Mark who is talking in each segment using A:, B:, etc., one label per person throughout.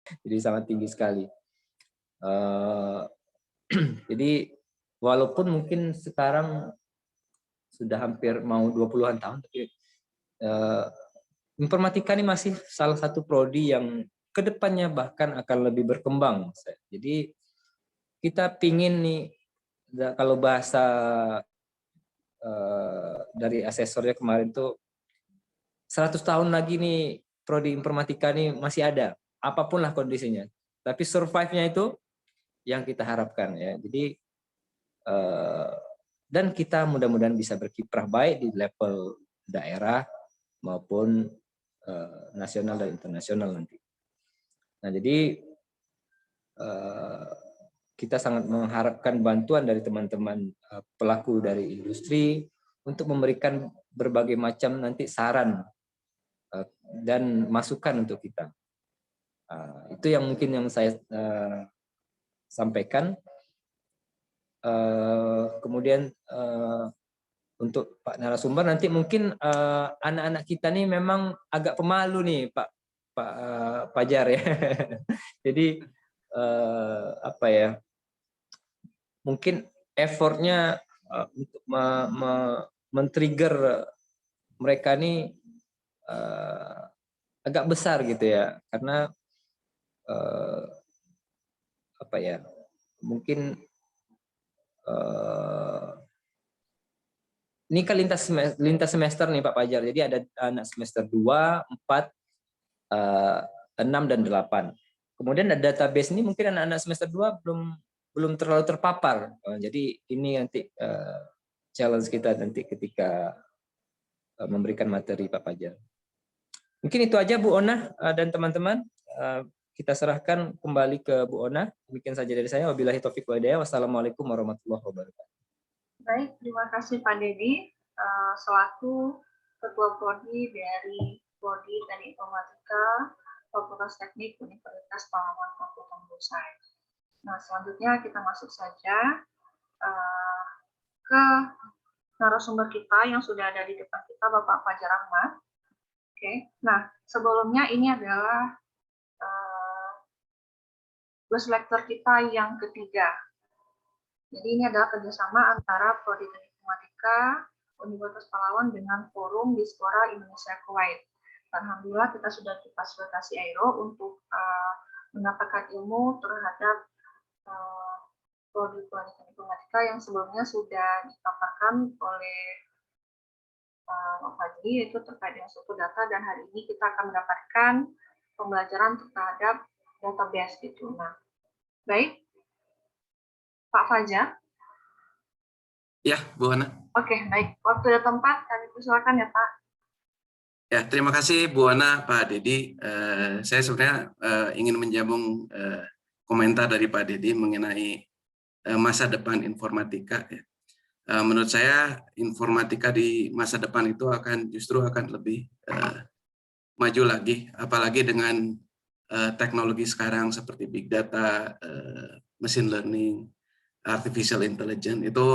A: Jadi sangat tinggi sekali. Eh, jadi walaupun mungkin sekarang sudah hampir mau 20-an tahun, tapi eh, informatika ini masih salah satu prodi yang kedepannya bahkan akan lebih berkembang. Jadi kita pingin nih, kalau bahasa dari asesornya kemarin tuh 100 tahun lagi nih prodi informatika nih masih ada, apapun lah kondisinya. Tapi survive-nya itu yang kita harapkan ya. Jadi dan kita mudah-mudahan bisa berkiprah baik di level daerah maupun nasional dan internasional nanti. Nah, jadi kita sangat mengharapkan bantuan dari teman-teman pelaku dari industri untuk memberikan berbagai macam nanti saran dan masukan untuk kita. Itu yang mungkin yang saya sampaikan. Kemudian untuk Pak narasumber nanti mungkin anak-anak kita nih memang agak pemalu nih Pak Fajar ya. Jadi apa ya? Mungkin effortnya untuk men-trigger mereka nih agak besar gitu ya, karena apa ya? Mungkin ini kan lintas semester nih Pak Fajar. Jadi ada anak semester 2, 4, 6 dan 8. Kemudian ada database ini mungkin anak-anak semester 2 belum terlalu terpapar. Jadi ini nanti challenge kita nanti ketika memberikan materi Pak Fajar. Mungkin itu aja Bu Ona dan teman-teman. Kita serahkan kembali ke Bu Ona. Demikian saja dari saya. Wabillahi taufiq wal hidayah. Wassalamualaikum warahmatullahi wabarakatuh.
B: Baik, terima kasih Pak Dedi selaku Ketua Prodi dari Prodi Teknik Informatika Fakultas Teknik Universitas Pahlawan Fakultas Bursai. Nah, selanjutnya kita masuk saja ke narasumber kita yang sudah ada di depan kita, Bapak Fajar Ahmad. Oke, nah sebelumnya ini adalah bus lecture kita yang ketiga. Jadi ini adalah kerjasama antara Prodi Teknik Informatika Universitas Pahlawan dengan Forum Diaspora Indonesia Kuwait. Alhamdulillah kita sudah difasilitasi Aero untuk mendapatkan ilmu terhadap Prodi Teknik Informatika yang sebelumnya sudah dipaparkan oleh Pak Fadli, yaitu terkait dengan struktur data, dan hari ini kita akan mendapatkan pembelajaran terhadap database gitu. Nah, baik. Pak Fajar.
C: Ya, Bu Ana.
B: Oke, baik. Waktu dan tempat kami persilakan ya, Pak.
C: Ya, terima kasih Bu Ana, Pak Dedi. Saya sebenarnya ingin menjambung komentar dari Pak Dedi mengenai masa depan informatika. Menurut saya informatika di masa depan itu justru akan lebih maju lagi, apalagi dengan teknologi sekarang seperti big data, machine learning, artificial intelligence, itu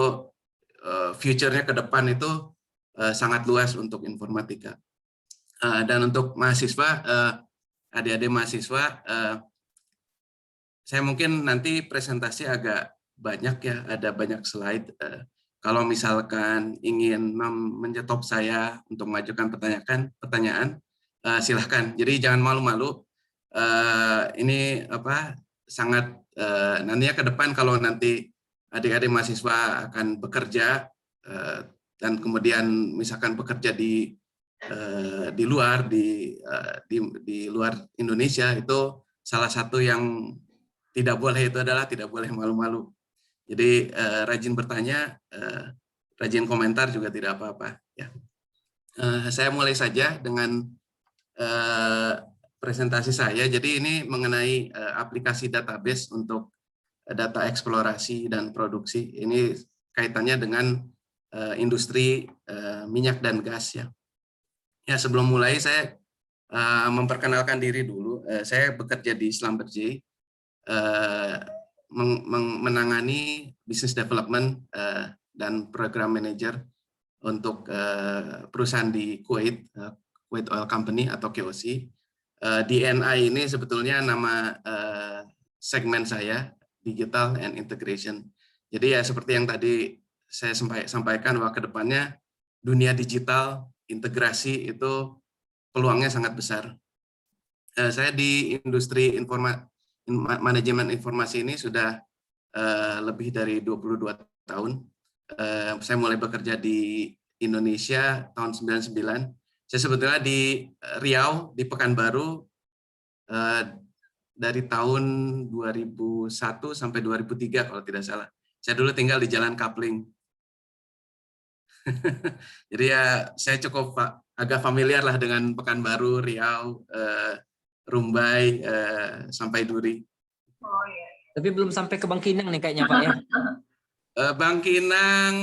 C: future-nya ke depan itu sangat luas untuk informatika. Dan untuk mahasiswa, adik-adik mahasiswa, saya mungkin nanti presentasi agak banyak ya, ada banyak slide. Kalau misalkan ingin menyetop saya untuk mengajukan pertanyaan, silahkan. Jadi jangan malu-malu. Ini sangat nantinya ke depan kalau nanti adik-adik mahasiswa akan bekerja dan kemudian misalkan bekerja di luar Indonesia, itu salah satu yang tidak boleh itu adalah tidak boleh malu-malu. Jadi rajin bertanya, rajin komentar juga tidak apa-apa. Ya. Saya mulai saja dengan presentasi saya. Jadi ini mengenai aplikasi database untuk data eksplorasi dan produksi. Ini kaitannya dengan industri minyak dan gas ya. Ya, sebelum mulai saya memperkenalkan diri dulu. Saya bekerja di Schlumberger, menangani business development dan program manager untuk perusahaan di Kuwait, Kuwait Oil Company atau KOC. DNI ini sebetulnya nama segmen saya, Digital and Integration. Jadi ya seperti yang tadi saya sampaikan bahwa ke depannya dunia digital, integrasi itu peluangnya sangat besar. Saya di industri manajemen informasi ini sudah lebih dari 22 tahun. Saya mulai bekerja di Indonesia tahun 99. Saya sebetulnya di Riau, di Pekanbaru, dari tahun 2001 sampai 2003 kalau tidak salah. Saya dulu tinggal di Jalan Kapling. Jadi ya saya cukup agak familiar lah dengan Pekanbaru, Riau, Rumbai, sampai Duri.
B: Oh iya.
A: Tapi belum sampai ke Bangkinang nih kayaknya Pak ya.
C: Bangkinang,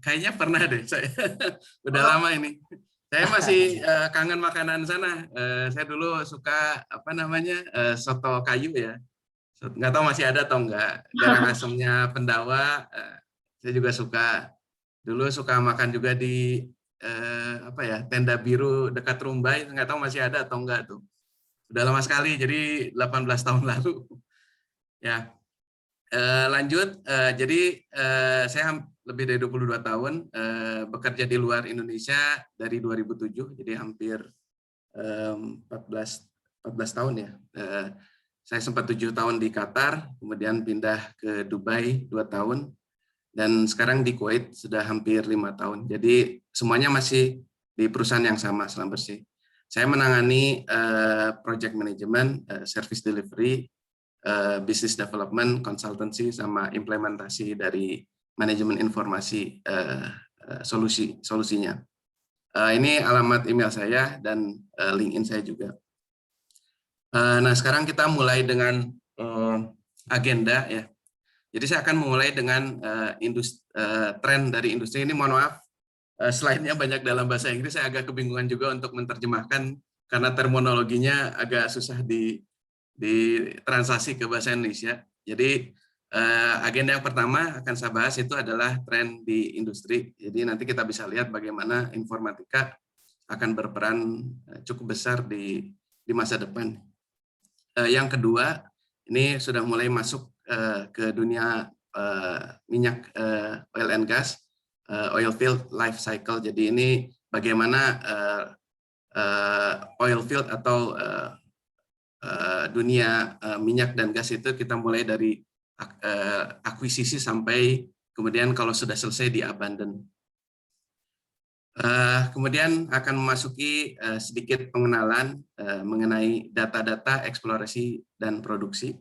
C: kayaknya pernah deh saya. Udah lama ini. Saya masih kangen makanan sana. Saya dulu suka soto kayu ya. Nggak tahu masih ada atau enggak. Garang asemnya Pendawa. Saya juga suka. Dulu suka makan juga di Tenda Biru dekat Rumbai. Nggak tahu masih ada atau enggak tuh. Udah lama sekali. Jadi 18 tahun lalu. Ya. Lanjut. Jadi saya lebih dari 22 tahun bekerja di luar Indonesia dari 2007, jadi hampir 14 tahun ya. Saya sempat 7 tahun di Qatar, kemudian pindah ke Dubai 2 tahun, dan sekarang di Kuwait sudah hampir 5 tahun. Jadi semuanya masih di perusahaan yang sama, Selam Bersih. Saya menangani project management, service delivery, business development, consultancy, sama implementasi dari manajemen informasi solusinya. Ini alamat email saya dan LinkedIn saya juga. Nah, sekarang kita mulai dengan agenda ya. Jadi saya akan mulai dengan tren dari industri ini. Mohon maaf, slide-nya banyak dalam bahasa Inggris. Saya agak kebingungan juga untuk menerjemahkan karena terminologinya agak susah di translasi ke bahasa Indonesia. Jadi agenda yang pertama akan saya bahas itu adalah tren di industri. Jadi nanti kita bisa lihat bagaimana informatika akan berperan cukup besar di masa depan. Yang kedua, ini sudah mulai masuk ke dunia minyak oil and gas, oil field life cycle. Jadi ini bagaimana oil field atau dunia minyak dan gas itu kita mulai dari akuisisi sampai kemudian kalau sudah selesai di abandon. Kemudian akan memasuki sedikit pengenalan mengenai data-data eksplorasi dan produksi.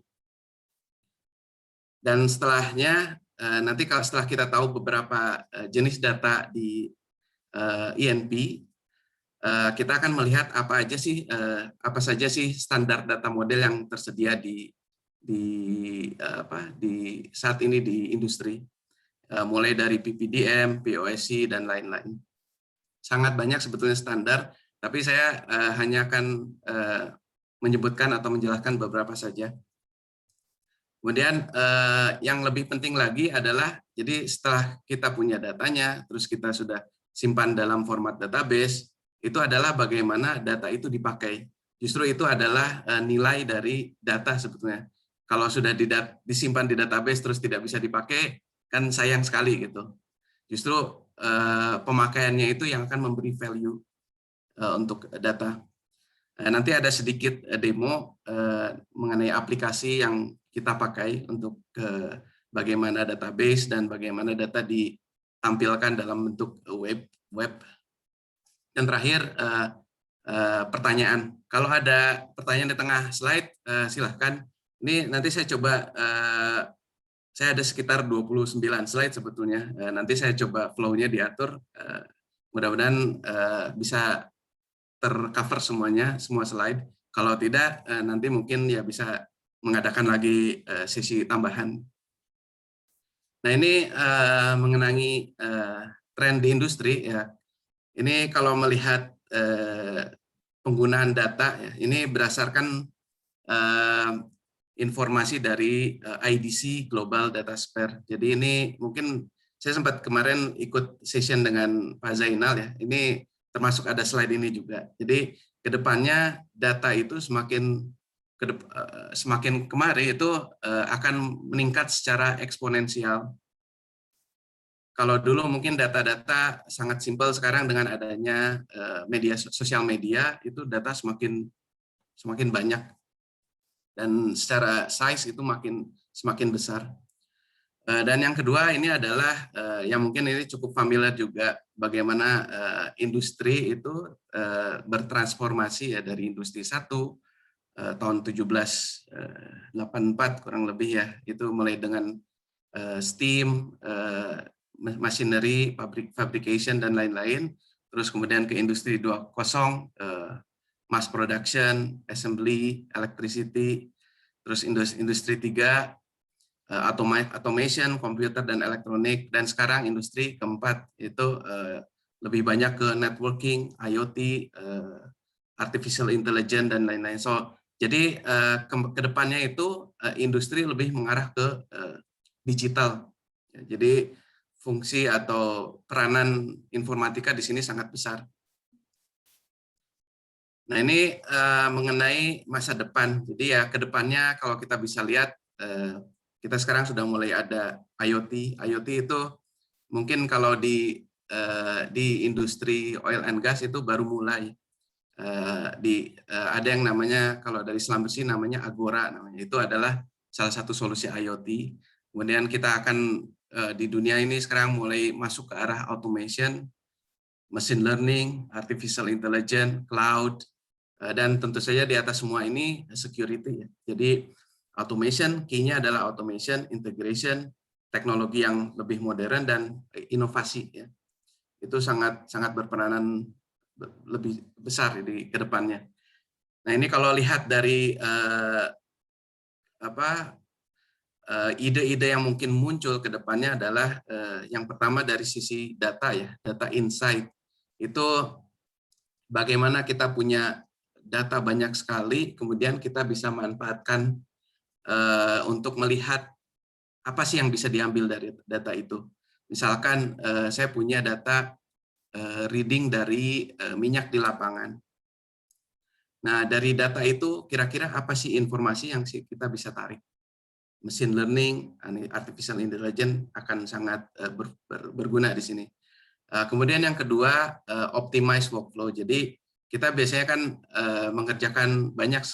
C: Dan setelahnya nanti setelah kita tahu beberapa jenis data di INP, kita akan melihat apa saja sih standar data model yang tersedia di saat ini di industri, mulai dari PPDM, POSC dan lain-lain. Sangat banyak sebetulnya standar, tapi saya hanya akan menyebutkan atau menjelaskan beberapa saja. Kemudian yang lebih penting lagi adalah, jadi setelah kita punya datanya, terus kita sudah simpan dalam format database, itu adalah bagaimana data itu dipakai. Justru itu adalah nilai dari data sebetulnya. Kalau sudah disimpan di database terus tidak bisa dipakai, kan sayang sekali gitu. Justru pemakaiannya itu yang akan memberi value untuk data. Nanti ada sedikit demo mengenai aplikasi yang kita pakai untuk bagaimana database dan bagaimana data ditampilkan dalam bentuk web. Dan terakhir, pertanyaan. Kalau ada pertanyaan di tengah slide, silahkan. Ini nanti saya coba, saya ada sekitar 29 slide sebetulnya. Nanti saya coba flow-nya diatur. Mudah-mudahan bisa tercover semuanya, semua slide. Kalau tidak, nanti mungkin ya bisa mengadakan lagi sesi tambahan. Nah, ini mengenai tren di industri ya. Ini kalau melihat penggunaan data, ya, ini berdasarkan informasi dari IDC Global Data Sphere. Jadi ini mungkin saya sempat kemarin ikut session dengan Pak Zainal ya. Ini termasuk ada slide ini juga. Jadi kedepannya data itu semakin kemari itu akan meningkat secara eksponensial. Kalau dulu mungkin data-data sangat simpel, sekarang dengan adanya sosial media itu data semakin banyak dan secara size itu semakin besar. Dan yang kedua ini adalah yang mungkin ini cukup familiar juga, bagaimana industri itu bertransformasi ya dari industri 1 tahun 1784 kurang lebih ya, itu mulai dengan steam, machinery, fabrication dan lain-lain, terus kemudian ke industri 2.0, mass production, assembly, electricity, terus industri 3, automation, komputer dan elektronik, dan sekarang industri keempat itu lebih banyak ke networking, IoT, artificial intelligence dan lain-lain. So jadi kedepannya itu industri lebih mengarah ke digital. Jadi fungsi atau peranan informatika di sini sangat besar. Nah ini mengenai masa depan. Jadi ya kedepannya kalau kita bisa lihat, kita sekarang sudah mulai ada IoT. IoT itu mungkin kalau di industri oil and gas itu baru mulai. Ada yang namanya, kalau dari selam bersih namanya Agora, namanya itu adalah salah satu solusi IoT. Kemudian kita akan di dunia ini sekarang mulai masuk ke arah automation, machine learning, artificial intelligence, cloud, dan tentu saja di atas semua ini security. Jadi automation, key-nya adalah automation, integration, teknologi yang lebih modern dan inovasi. Ya. Itu sangat berperanan lebih besar di kedepannya. Nah ini kalau lihat dari ide-ide yang mungkin muncul ke depannya adalah yang pertama dari sisi data ya, data insight. Itu bagaimana kita punya data banyak sekali, kemudian kita bisa manfaatkan untuk melihat apa sih yang bisa diambil dari data itu. Misalkan saya punya data reading dari minyak di lapangan. Nah, dari data itu kira-kira apa sih informasi yang kita bisa tarik? Machine learning, artificial intelligence akan sangat berguna di sini. Kemudian yang kedua, optimize workflow. Jadi kita biasanya kan mengerjakan banyak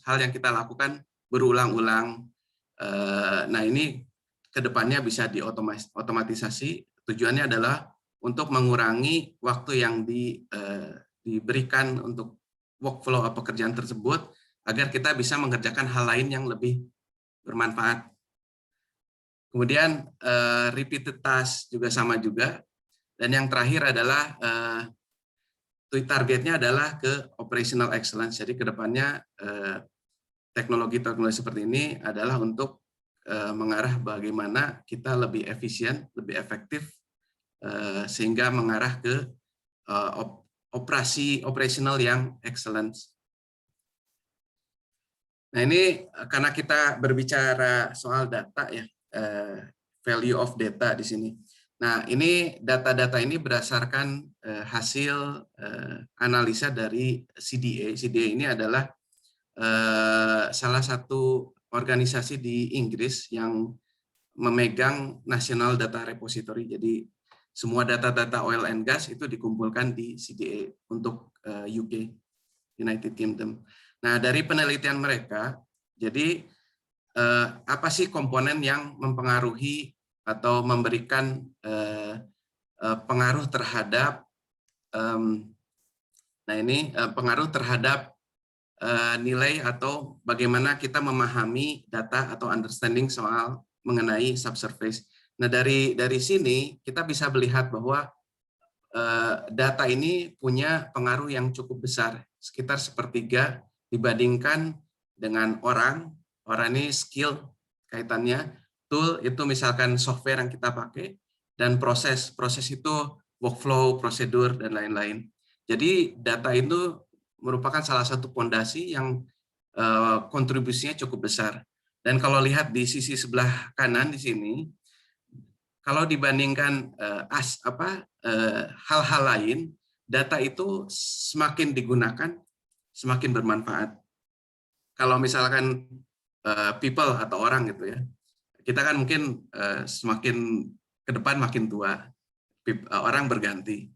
C: hal yang kita lakukan berulang-ulang. Nah ini kedepannya bisa diotomatisasi. Tujuannya adalah untuk mengurangi waktu yang diberikan untuk workflow atau pekerjaan tersebut, agar kita bisa mengerjakan hal lain yang lebih bermanfaat. Kemudian repeated task juga sama juga. Dan yang terakhir adalah targetnya adalah ke operational excellence. Jadi kedepannya teknologi-teknologi seperti ini adalah untuk mengarah bagaimana kita lebih efisien, lebih efektif, sehingga mengarah ke operational yang excellence. Nah ini karena kita berbicara soal data ya, value of data di sini. Nah ini data-data ini berdasarkan hasil analisa dari CDA. CDA ini adalah salah satu organisasi di Inggris yang memegang National Data Repository. Jadi semua data-data oil and gas itu dikumpulkan di CDA untuk UK, United Kingdom. Nah dari penelitian mereka, jadi apa sih komponen yang mempengaruhi atau memberikan pengaruh terhadap pengaruh terhadap nilai atau bagaimana kita memahami data atau understanding soal mengenai subsurface. Nah dari sini kita bisa melihat bahwa data ini punya pengaruh yang cukup besar, sekitar sepertiga dibandingkan dengan orang. Orang ini skill kaitannya, tool itu misalkan software yang kita pakai, dan proses itu workflow, prosedur, dan lain-lain. Jadi data itu merupakan salah satu fondasi yang kontribusinya cukup besar. Dan kalau lihat di sisi sebelah kanan di sini, kalau dibandingkan hal-hal lain, data itu semakin digunakan, semakin bermanfaat. Kalau misalkan people atau orang gitu ya, kita kan mungkin semakin ke depan makin tua, orang berganti.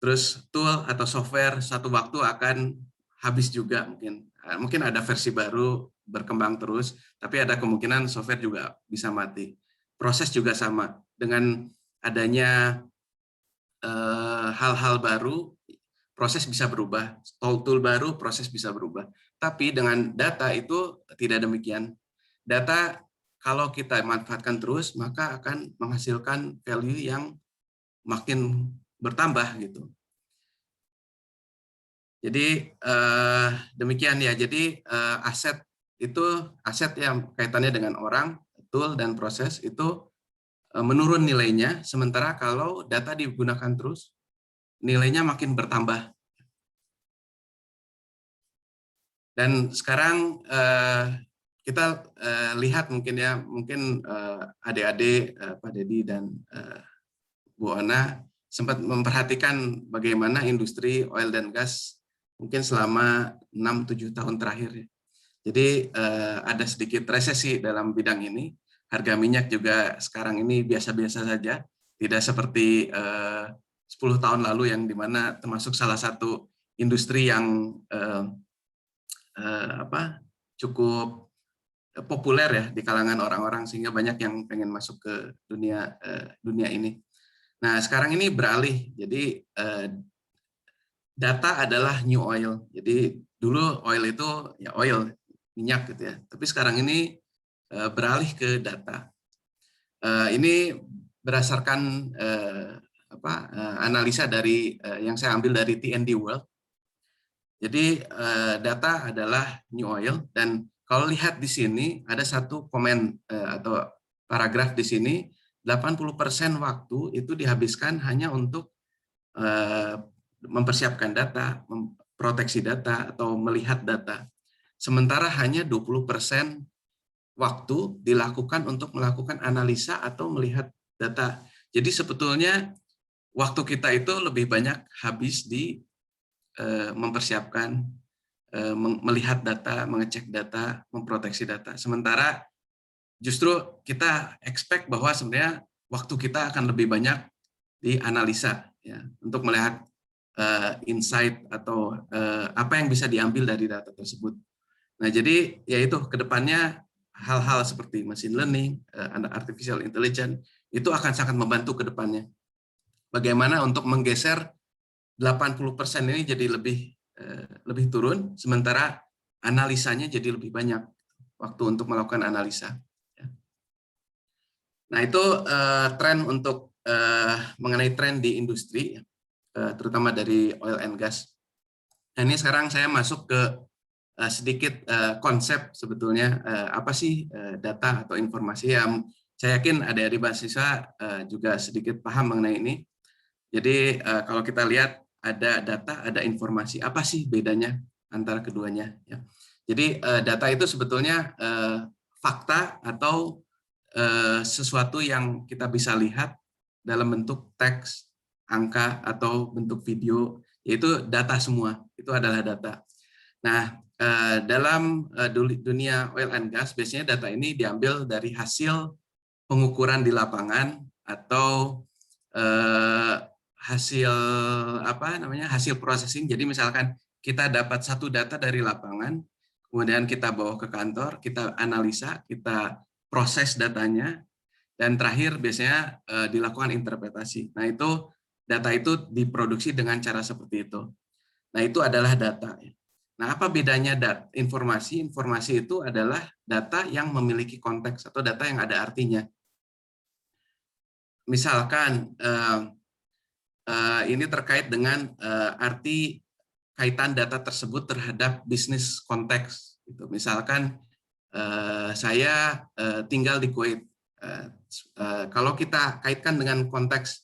C: Terus tool atau software suatu waktu akan habis juga, mungkin ada versi baru berkembang terus, tapi ada kemungkinan software juga bisa mati. Proses juga sama, dengan adanya hal-hal baru, proses bisa berubah, tool baru, proses bisa berubah. Tapi dengan data itu tidak demikian. Data kalau kita manfaatkan terus, maka akan menghasilkan value yang makin bertambah gitu. Jadi demikian ya. Jadi aset yang kaitannya dengan orang, tool dan proses itu menurun nilainya. Sementara kalau data digunakan terus, nilainya makin bertambah. Dan sekarang kita lihat mungkin adik-adik Pak Dedi dan Bu Ana sempat memperhatikan bagaimana industri oil dan gas mungkin selama 6-7 tahun terakhir. Jadi ada sedikit resesi dalam bidang ini. Harga minyak juga sekarang ini biasa-biasa saja, tidak seperti 10 tahun lalu yang dimana termasuk salah satu industri yang cukup populer ya di kalangan orang-orang, sehingga banyak yang pengen masuk ke dunia ini. Nah, sekarang ini beralih, jadi data adalah new oil. Jadi dulu oil itu ya oil, minyak gitu ya. Tapi sekarang ini beralih ke data. Ini berdasarkan analisa dari yang saya ambil dari TND World. Jadi data adalah new oil, dan kalau lihat di sini ada satu komen atau paragraf di sini, 80% waktu itu dihabiskan hanya untuk mempersiapkan data, memproteksi data atau melihat data. Sementara hanya 20% waktu dilakukan untuk melakukan analisa atau melihat data. Jadi sebetulnya waktu kita itu lebih banyak habis di mempersiapkan, melihat data, mengecek data, memproteksi data. Sementara justru kita expect bahwa sebenarnya waktu kita akan lebih banyak di analisa ya, untuk melihat insight atau apa yang bisa diambil dari data tersebut. Nah, jadi yaitu kedepannya hal-hal seperti machine learning, artificial intelligence itu akan sangat membantu ke depannya. Bagaimana untuk menggeser 80% ini jadi lebih turun, sementara analisanya jadi lebih banyak waktu untuk melakukan analisa. Nah, itu tren untuk mengenai tren di industri, terutama dari oil and gas. Nah, ini sekarang saya masuk ke sedikit konsep sebetulnya apa sih data atau informasi yang saya yakin adik-adik mahasiswa juga sedikit paham mengenai ini. Jadi kalau kita lihat ada data, ada informasi, apa sih bedanya antara keduanya? Ya. Jadi data itu sebetulnya fakta atau sesuatu yang kita bisa lihat dalam bentuk teks, angka, atau bentuk video, yaitu data semua, itu adalah data. Nah, dalam dunia oil and gas, biasanya data ini diambil dari hasil pengukuran di lapangan atau hasil processing. Jadi misalkan kita dapat satu data dari lapangan, kemudian kita bawa ke kantor, kita analisa, kita proses datanya, dan terakhir biasanya dilakukan interpretasi. Nah, itu data itu diproduksi dengan cara seperti itu. Nah, itu adalah data. Nah, apa bedanya informasi? Informasi itu adalah data yang memiliki konteks atau data yang ada artinya. Misalkan ini terkait dengan arti kaitan data tersebut terhadap bisnis konteks. Misalkan saya tinggal di Kuwait. Kalau kita kaitkan dengan konteks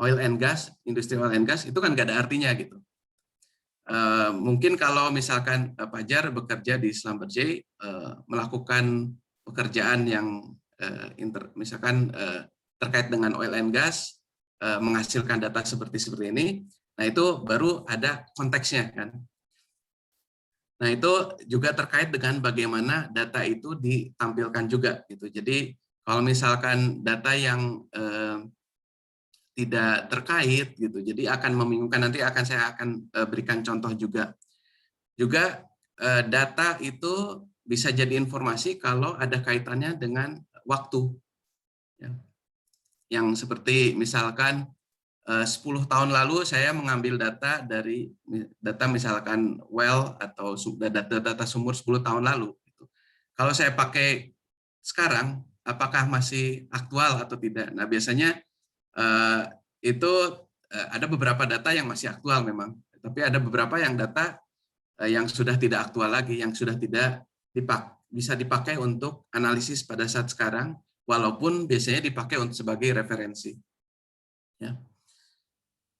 C: oil and gas, industri oil and gas, itu kan nggak ada artinya gitu. Mungkin kalau misalkan Fajar bekerja di Schlumberger, melakukan pekerjaan yang misalkan terkait dengan oil and gas, menghasilkan data seperti ini, nah itu baru ada konteksnya kan. Nah, itu juga terkait dengan bagaimana data itu ditampilkan juga gitu. Jadi kalau misalkan data yang tidak terkait gitu, jadi akan membingungkan. Nanti saya akan berikan contoh juga. Juga data itu bisa jadi informasi kalau ada kaitannya dengan waktu. Ya. Yang seperti misalkan 10 tahun lalu saya mengambil data dari data misalkan well atau data sumur 10 tahun lalu. Kalau saya pakai sekarang, apakah masih aktual atau tidak? Nah, biasanya itu ada beberapa data yang masih aktual memang, tapi ada beberapa yang data yang sudah tidak aktual lagi, yang sudah tidak bisa dipakai untuk analisis pada saat sekarang, walaupun biasanya dipakai untuk sebagai referensi. Ya.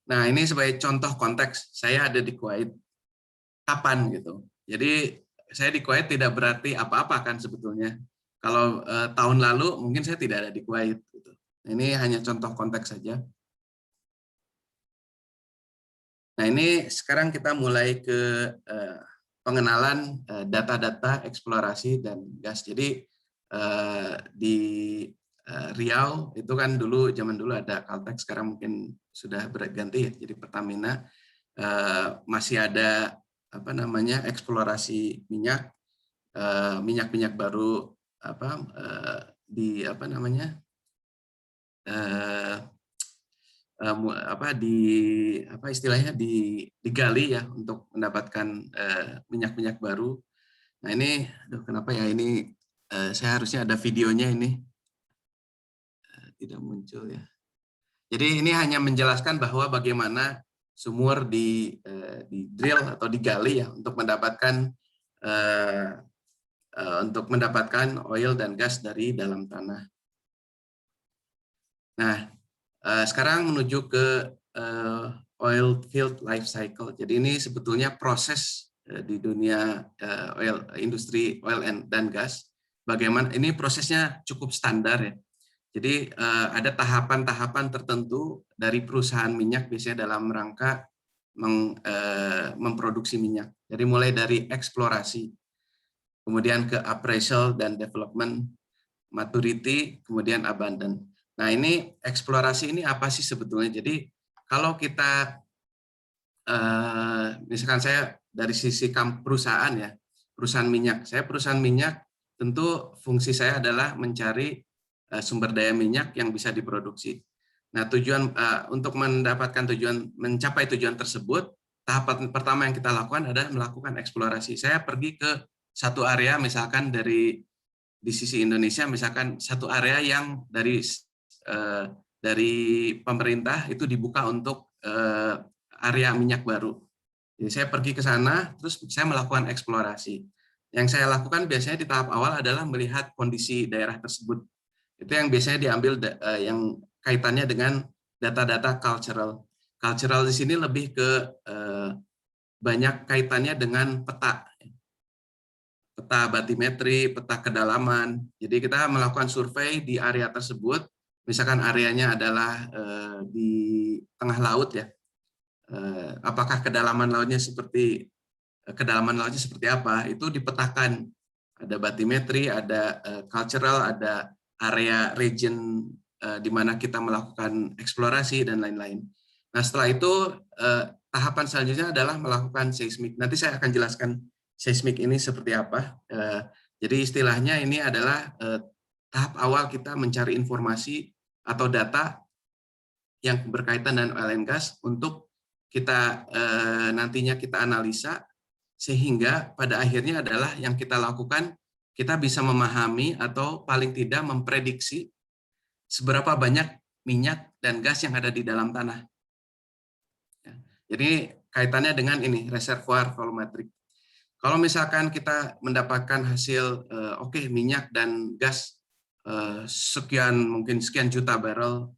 C: Nah, ini sebagai contoh konteks, saya ada di Kuwait. Kapan gitu. Jadi saya di Kuwait tidak berarti apa-apa kan sebetulnya. Kalau tahun lalu mungkin saya tidak ada di Kuwait. Gitu. Ini hanya contoh konteks saja. Nah, ini sekarang kita mulai ke pengenalan data-data eksplorasi dan gas. Jadi di Riau itu kan zaman dulu ada Caltex, sekarang mungkin sudah berganti ya, jadi Pertamina. Masih ada eksplorasi minyak baru digali ya untuk mendapatkan minyak baru. Nah, ini kenapa ya ini saya harusnya ada videonya, ini tidak muncul ya. Jadi ini hanya menjelaskan bahwa bagaimana sumur di drill atau digali ya untuk mendapatkan oil dan gas dari dalam tanah. Nah, sekarang menuju ke oil field life cycle. Jadi ini sebetulnya proses di dunia industri oil dan gas. Bagaimana ini prosesnya cukup standar ya. Jadi ada tahapan-tahapan tertentu dari perusahaan minyak biasanya dalam rangka memproduksi minyak. Jadi mulai dari eksplorasi, kemudian ke appraisal dan development, maturity, kemudian abandon. Nah, ini eksplorasi ini apa sih sebetulnya? Jadi kalau kita misalkan saya dari sisi perusahaan ya, perusahaan minyak. Saya perusahaan minyak, tentu fungsi saya adalah mencari sumber daya minyak yang bisa diproduksi. Nah, tujuan untuk mencapai tujuan tersebut, tahapan pertama yang kita lakukan adalah melakukan eksplorasi. Saya pergi ke satu area, misalkan di sisi Indonesia, misalkan satu area yang dari pemerintah itu dibuka untuk area minyak baru. Jadi saya pergi ke sana, terus saya melakukan eksplorasi. Yang saya lakukan biasanya di tahap awal adalah melihat kondisi daerah tersebut. Itu yang biasanya diambil yang kaitannya dengan data-data cultural. Cultural di sini lebih ke banyak kaitannya dengan peta batimetri, peta kedalaman. Jadi kita melakukan survei di area tersebut. Misalkan areanya adalah di tengah laut ya. Apakah kedalaman lautnya seperti apa? Itu dipetakan. Ada batimetri, ada cultural, ada area region di mana kita melakukan eksplorasi dan lain-lain. Nah, setelah itu tahapan selanjutnya adalah melakukan seismik. Nanti saya akan jelaskan seismik ini seperti apa. Jadi istilahnya ini adalah tahap awal kita mencari informasi atau data yang berkaitan dengan oil and gas untuk kita nantinya kita analisa, sehingga pada akhirnya adalah yang kita lakukan, kita bisa memahami atau paling tidak memprediksi seberapa banyak minyak dan gas yang ada di dalam tanah. Jadi kaitannya dengan ini, reservoir volumetrik. Kalau misalkan kita mendapatkan hasil, minyak dan gas mungkin sekian juta barrel,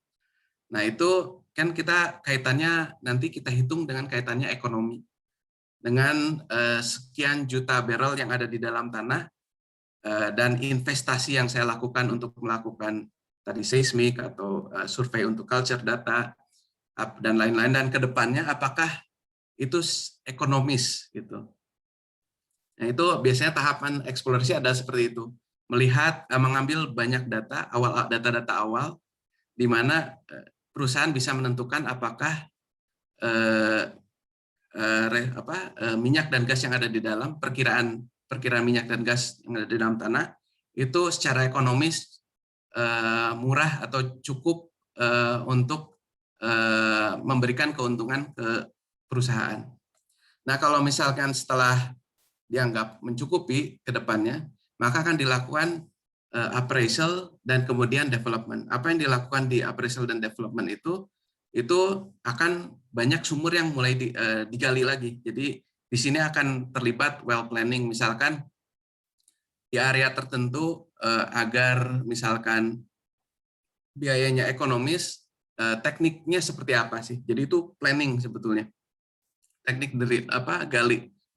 C: nah itu kan kita kaitannya, nanti kita hitung dengan kaitannya ekonomi. Dengan sekian juta barrel yang ada di dalam tanah, dan investasi yang saya lakukan untuk melakukan tadi seismik atau survei untuk culture data dan lain-lain, dan kedepannya apakah itu ekonomis gitu. Nah, itu biasanya tahapan eksplorasi adalah seperti itu. Melihat, mengambil banyak data-data awal, di mana perusahaan bisa menentukan apakah minyak dan gas yang ada di dalam, perkiraan minyak dan gas yang ada di dalam tanah, itu secara ekonomis murah atau cukup untuk memberikan keuntungan ke perusahaan. Nah, kalau misalkan setelah dianggap mencukupi ke depannya, maka akan dilakukan appraisal dan kemudian development. Apa yang dilakukan di appraisal dan development itu akan banyak sumur yang mulai digali lagi. Jadi di sini akan terlibat well planning, misalkan di area tertentu agar misalkan biayanya ekonomis, tekniknya seperti apa sih? Jadi itu planning sebetulnya. Teknik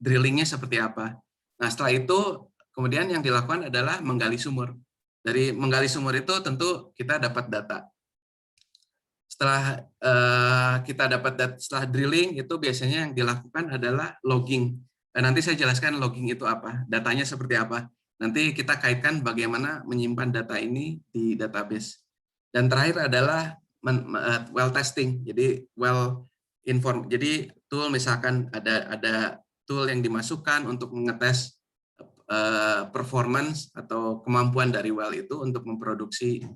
C: drillingnya seperti apa. Nah, setelah itu kemudian yang dilakukan adalah menggali sumur. Dari menggali sumur itu tentu kita dapat data. Setelah kita dapat data, setelah drilling itu biasanya yang dilakukan adalah logging. Nanti saya jelaskan logging itu apa, datanya seperti apa. Nanti kita kaitkan bagaimana menyimpan data ini di database. Dan terakhir adalah well testing. Jadi jadi tool, misalkan ada tool yang dimasukkan untuk mengetes performance atau kemampuan dari well itu untuk memproduksi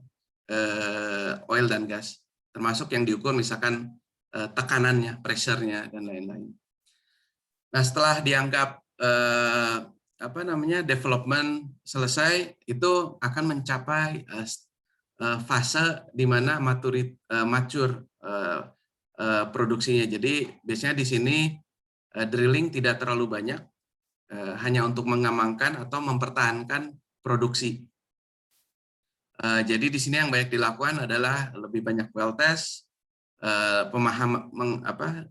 C: oil dan gas, termasuk yang diukur misalkan tekanannya, pressure-nya dan lain-lain. Nah, setelah dianggap development selesai, itu akan mencapai fase di mana mature produksinya. Jadi biasanya di sini drilling tidak terlalu banyak, hanya untuk mengamankan atau mempertahankan produksi. Jadi di sini yang banyak dilakukan adalah lebih banyak well test,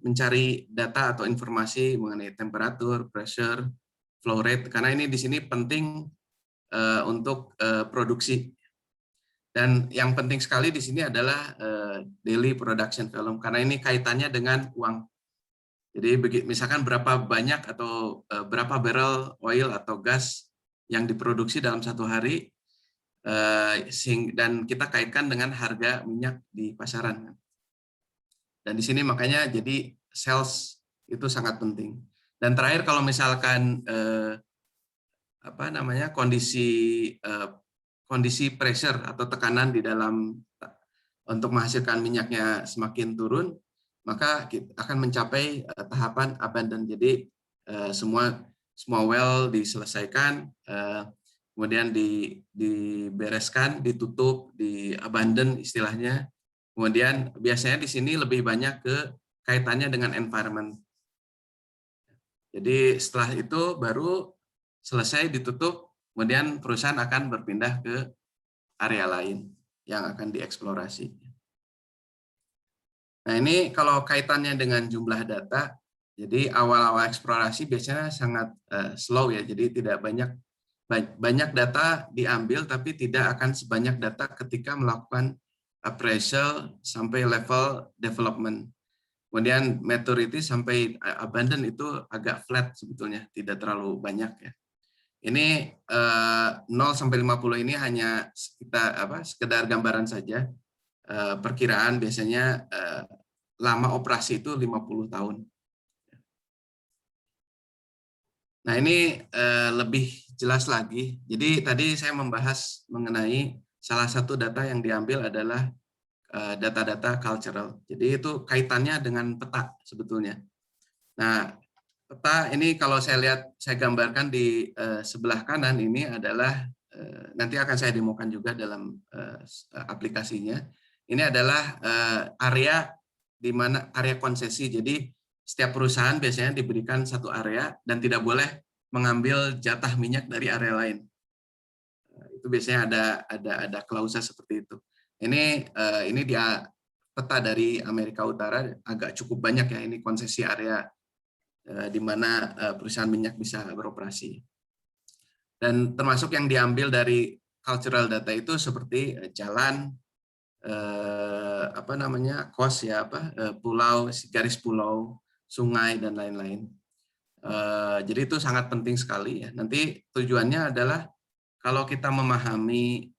C: mencari data atau informasi mengenai temperatur, pressure, flow rate, karena ini di sini penting untuk produksi. Dan yang penting sekali di sini adalah daily production volume, karena ini kaitannya dengan uang. Jadi misalkan berapa banyak atau berapa barrel oil atau gas yang diproduksi dalam satu hari, dan kita kaitkan dengan harga minyak di pasaran. Dan di sini makanya jadi sales itu sangat penting. Dan terakhir, kalau misalkan kondisi pressure atau tekanan di dalam untuk menghasilkan minyaknya semakin turun, maka kita akan mencapai tahapan abandon. Jadi semua well diselesaikan, kemudian dibereskan, ditutup, di-abandon istilahnya. Kemudian biasanya di sini lebih banyak ke kaitannya dengan environment. Jadi setelah itu baru selesai ditutup, kemudian perusahaan akan berpindah ke area lain yang akan dieksplorasi. Nah, ini kalau kaitannya dengan jumlah data, jadi awal-awal eksplorasi biasanya sangat slow ya, jadi tidak banyak data diambil, tapi tidak akan sebanyak data ketika melakukan appraisal sampai level development. Kemudian maturity sampai abandon itu agak flat sebetulnya, tidak terlalu banyak ya. Ini 0 sampai 50 ini hanya sekedar gambaran saja. Perkiraan biasanya lama operasi itu 50 tahun. Nah, ini lebih jelas lagi. Jadi tadi saya membahas mengenai salah satu data yang diambil adalah data-data cultural. Jadi itu kaitannya dengan peta sebetulnya. Nah, peta ini kalau saya lihat, saya gambarkan di sebelah kanan ini adalah, nanti akan saya demokan juga dalam aplikasinya. Ini adalah area di mana area konsesi. Jadi setiap perusahaan biasanya diberikan satu area dan tidak boleh mengambil jatah minyak dari area lain. Itu biasanya ada klausa seperti itu. Ini dia peta dari Amerika Utara, agak cukup banyak ya, ini konsesi area di mana perusahaan minyak bisa beroperasi. Dan termasuk yang diambil dari cultural data itu seperti jalan, coast ya, pulau, garis pulau, sungai dan lain-lain. Jadi itu sangat penting sekali ya. Nanti tujuannya adalah kalau kita memahami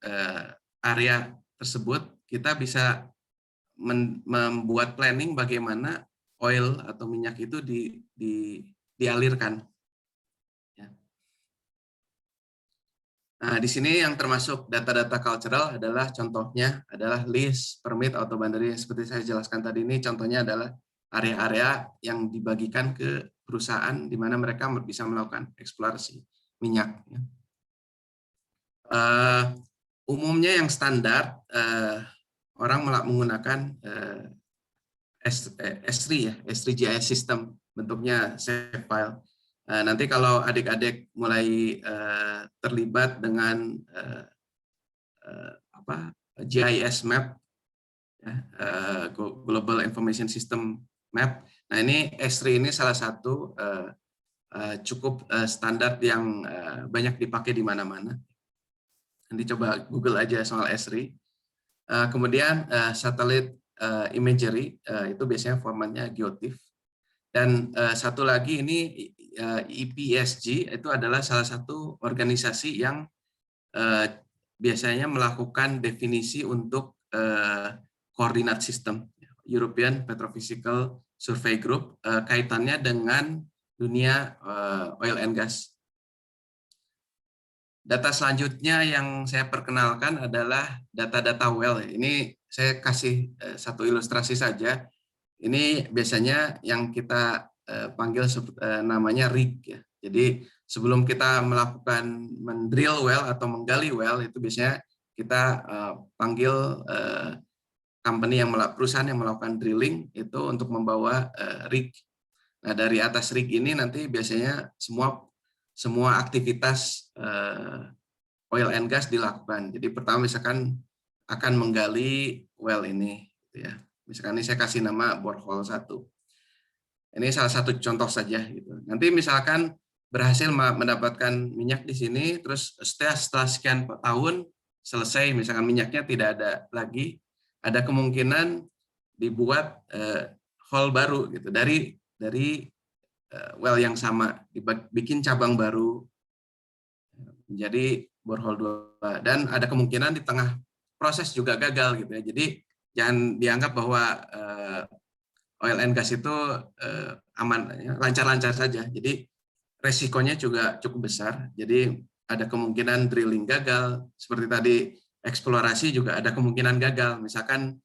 C: area tersebut, kita bisa membuat planning bagaimana oil atau minyak itu dialirkan. Ya. Nah, di sini yang termasuk data-data cultural adalah contohnya adalah lease, permit, atau boundary. Seperti saya jelaskan tadi ini, contohnya adalah area-area yang dibagikan ke perusahaan di mana mereka bisa melakukan eksplorasi minyak. Umumnya yang standar orang menggunakan S3 ya, S3 GIS system, bentuknya save file. Nanti kalau adik-adik mulai terlibat dengan GIS map, Global Information System Map. Nah, ini S3 ini salah satu cukup standar yang banyak dipakai di mana-mana. Nanti coba Google aja soal S3. Kemudian satellite imagery, itu biasanya formatnya geotiff. Dan satu lagi ini EPSG, itu adalah salah satu organisasi yang biasanya melakukan definisi untuk koordinat sistem, European Petrophysical Survey Group, kaitannya dengan dunia oil and gas. Data selanjutnya yang saya perkenalkan adalah data-data well. Ini saya kasih satu ilustrasi saja. Ini biasanya yang kita panggil namanya rig. Ya. Jadi sebelum kita melakukan mendrill well atau menggali well, itu biasanya kita panggil perusahaan yang melakukan drilling itu untuk membawa rig. Nah, dari atas rig ini nanti biasanya semua aktivitas oil and gas dilakukan. Jadi pertama misalkan akan menggali well ini, gitu ya. Misalkan ini saya kasih nama borehole 1. Ini salah satu contoh saja. Gitu. Nanti misalkan berhasil mendapatkan minyak di sini, terus setelah sekian tahun selesai, misalkan minyaknya tidak ada lagi, ada kemungkinan dibuat hole baru gitu dari well yang sama, dibikin cabang baru menjadi borehole 2, dan ada kemungkinan di tengah proses juga gagal gitu ya. Jadi jangan dianggap bahwa oil and gas itu aman, lancar-lancar saja. Jadi resikonya juga cukup besar. Jadi ada kemungkinan drilling gagal, seperti tadi eksplorasi juga ada kemungkinan gagal. Misalkan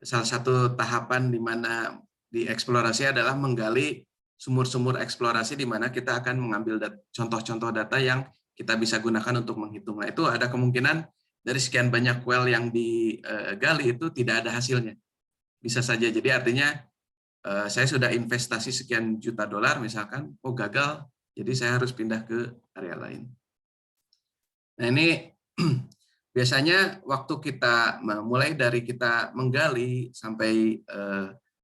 C: salah satu tahapan di mana di eksplorasi adalah menggali sumur-sumur eksplorasi di mana kita akan mengambil contoh-contoh data yang kita bisa gunakan untuk menghitung. Nah, itu ada kemungkinan dari sekian banyak well yang digali itu tidak ada hasilnya. Bisa saja. Jadi artinya saya sudah investasi sekian juta dolar misalkan, oh gagal, jadi saya harus pindah ke area lain. Nah, ini biasanya waktu kita mulai dari kita menggali sampai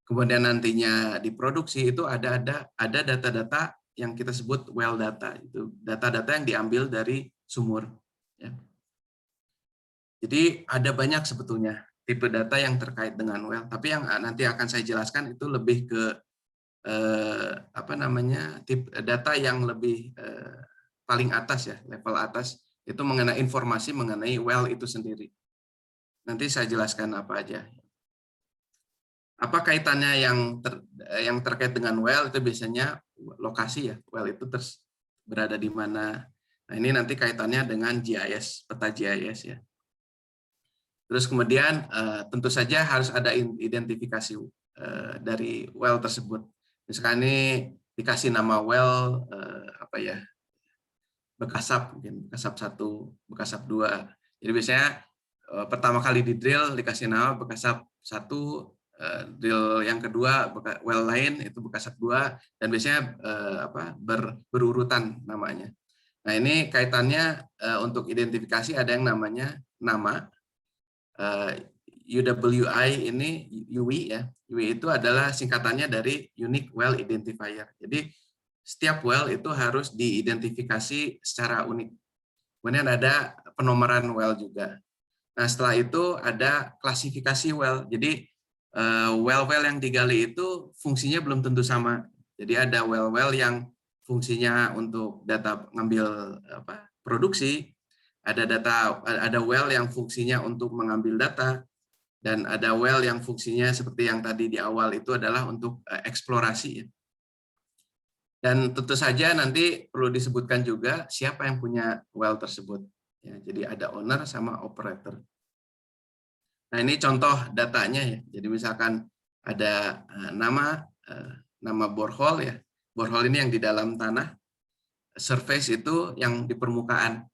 C: kemudian nantinya diproduksi itu ada data-data yang kita sebut well data, itu data-data yang diambil dari sumur. Ya. Jadi ada banyak sebetulnya tipe data yang terkait dengan well, tapi yang nanti akan saya jelaskan itu lebih ke tipe data yang lebih paling atas ya, level atas, itu mengenai informasi mengenai well itu sendiri. Nanti saya jelaskan apa aja. Apa kaitannya yang terkait dengan well itu biasanya lokasi ya, well itu berada di mana. Nah, ini nanti kaitannya dengan GIS, peta GIS ya. Terus kemudian tentu saja harus ada identifikasi dari well tersebut. Misalkan ini dikasih nama well Bekasap, mungkin Bekasap 1, Bekasap 2. Jadi biasanya pertama kali di drill dikasih nama Bekasap 1, drill yang kedua well lain itu Bekasap 2, dan biasanya berurutan namanya. Nah, ini kaitannya untuk identifikasi ada yang namanya nama UWI ini UI ya. UI itu adalah singkatannya dari Unique Well Identifier. Jadi setiap well itu harus diidentifikasi secara unik. Kemudian ada penomoran well juga. Nah, setelah itu ada klasifikasi well. Jadi well-well yang digali itu fungsinya belum tentu sama. Jadi ada well-well yang fungsinya untuk data ngambil produksi, ada well yang fungsinya untuk mengambil data, dan ada well yang fungsinya seperti yang tadi di awal itu adalah untuk eksplorasi. Dan tentu saja nanti perlu disebutkan juga siapa yang punya well tersebut. Ya, jadi ada owner sama operator. Nah, ini contoh datanya ya. Jadi misalkan ada nama borehole ya. Borehole ini yang di dalam tanah. Surface itu yang di permukaan.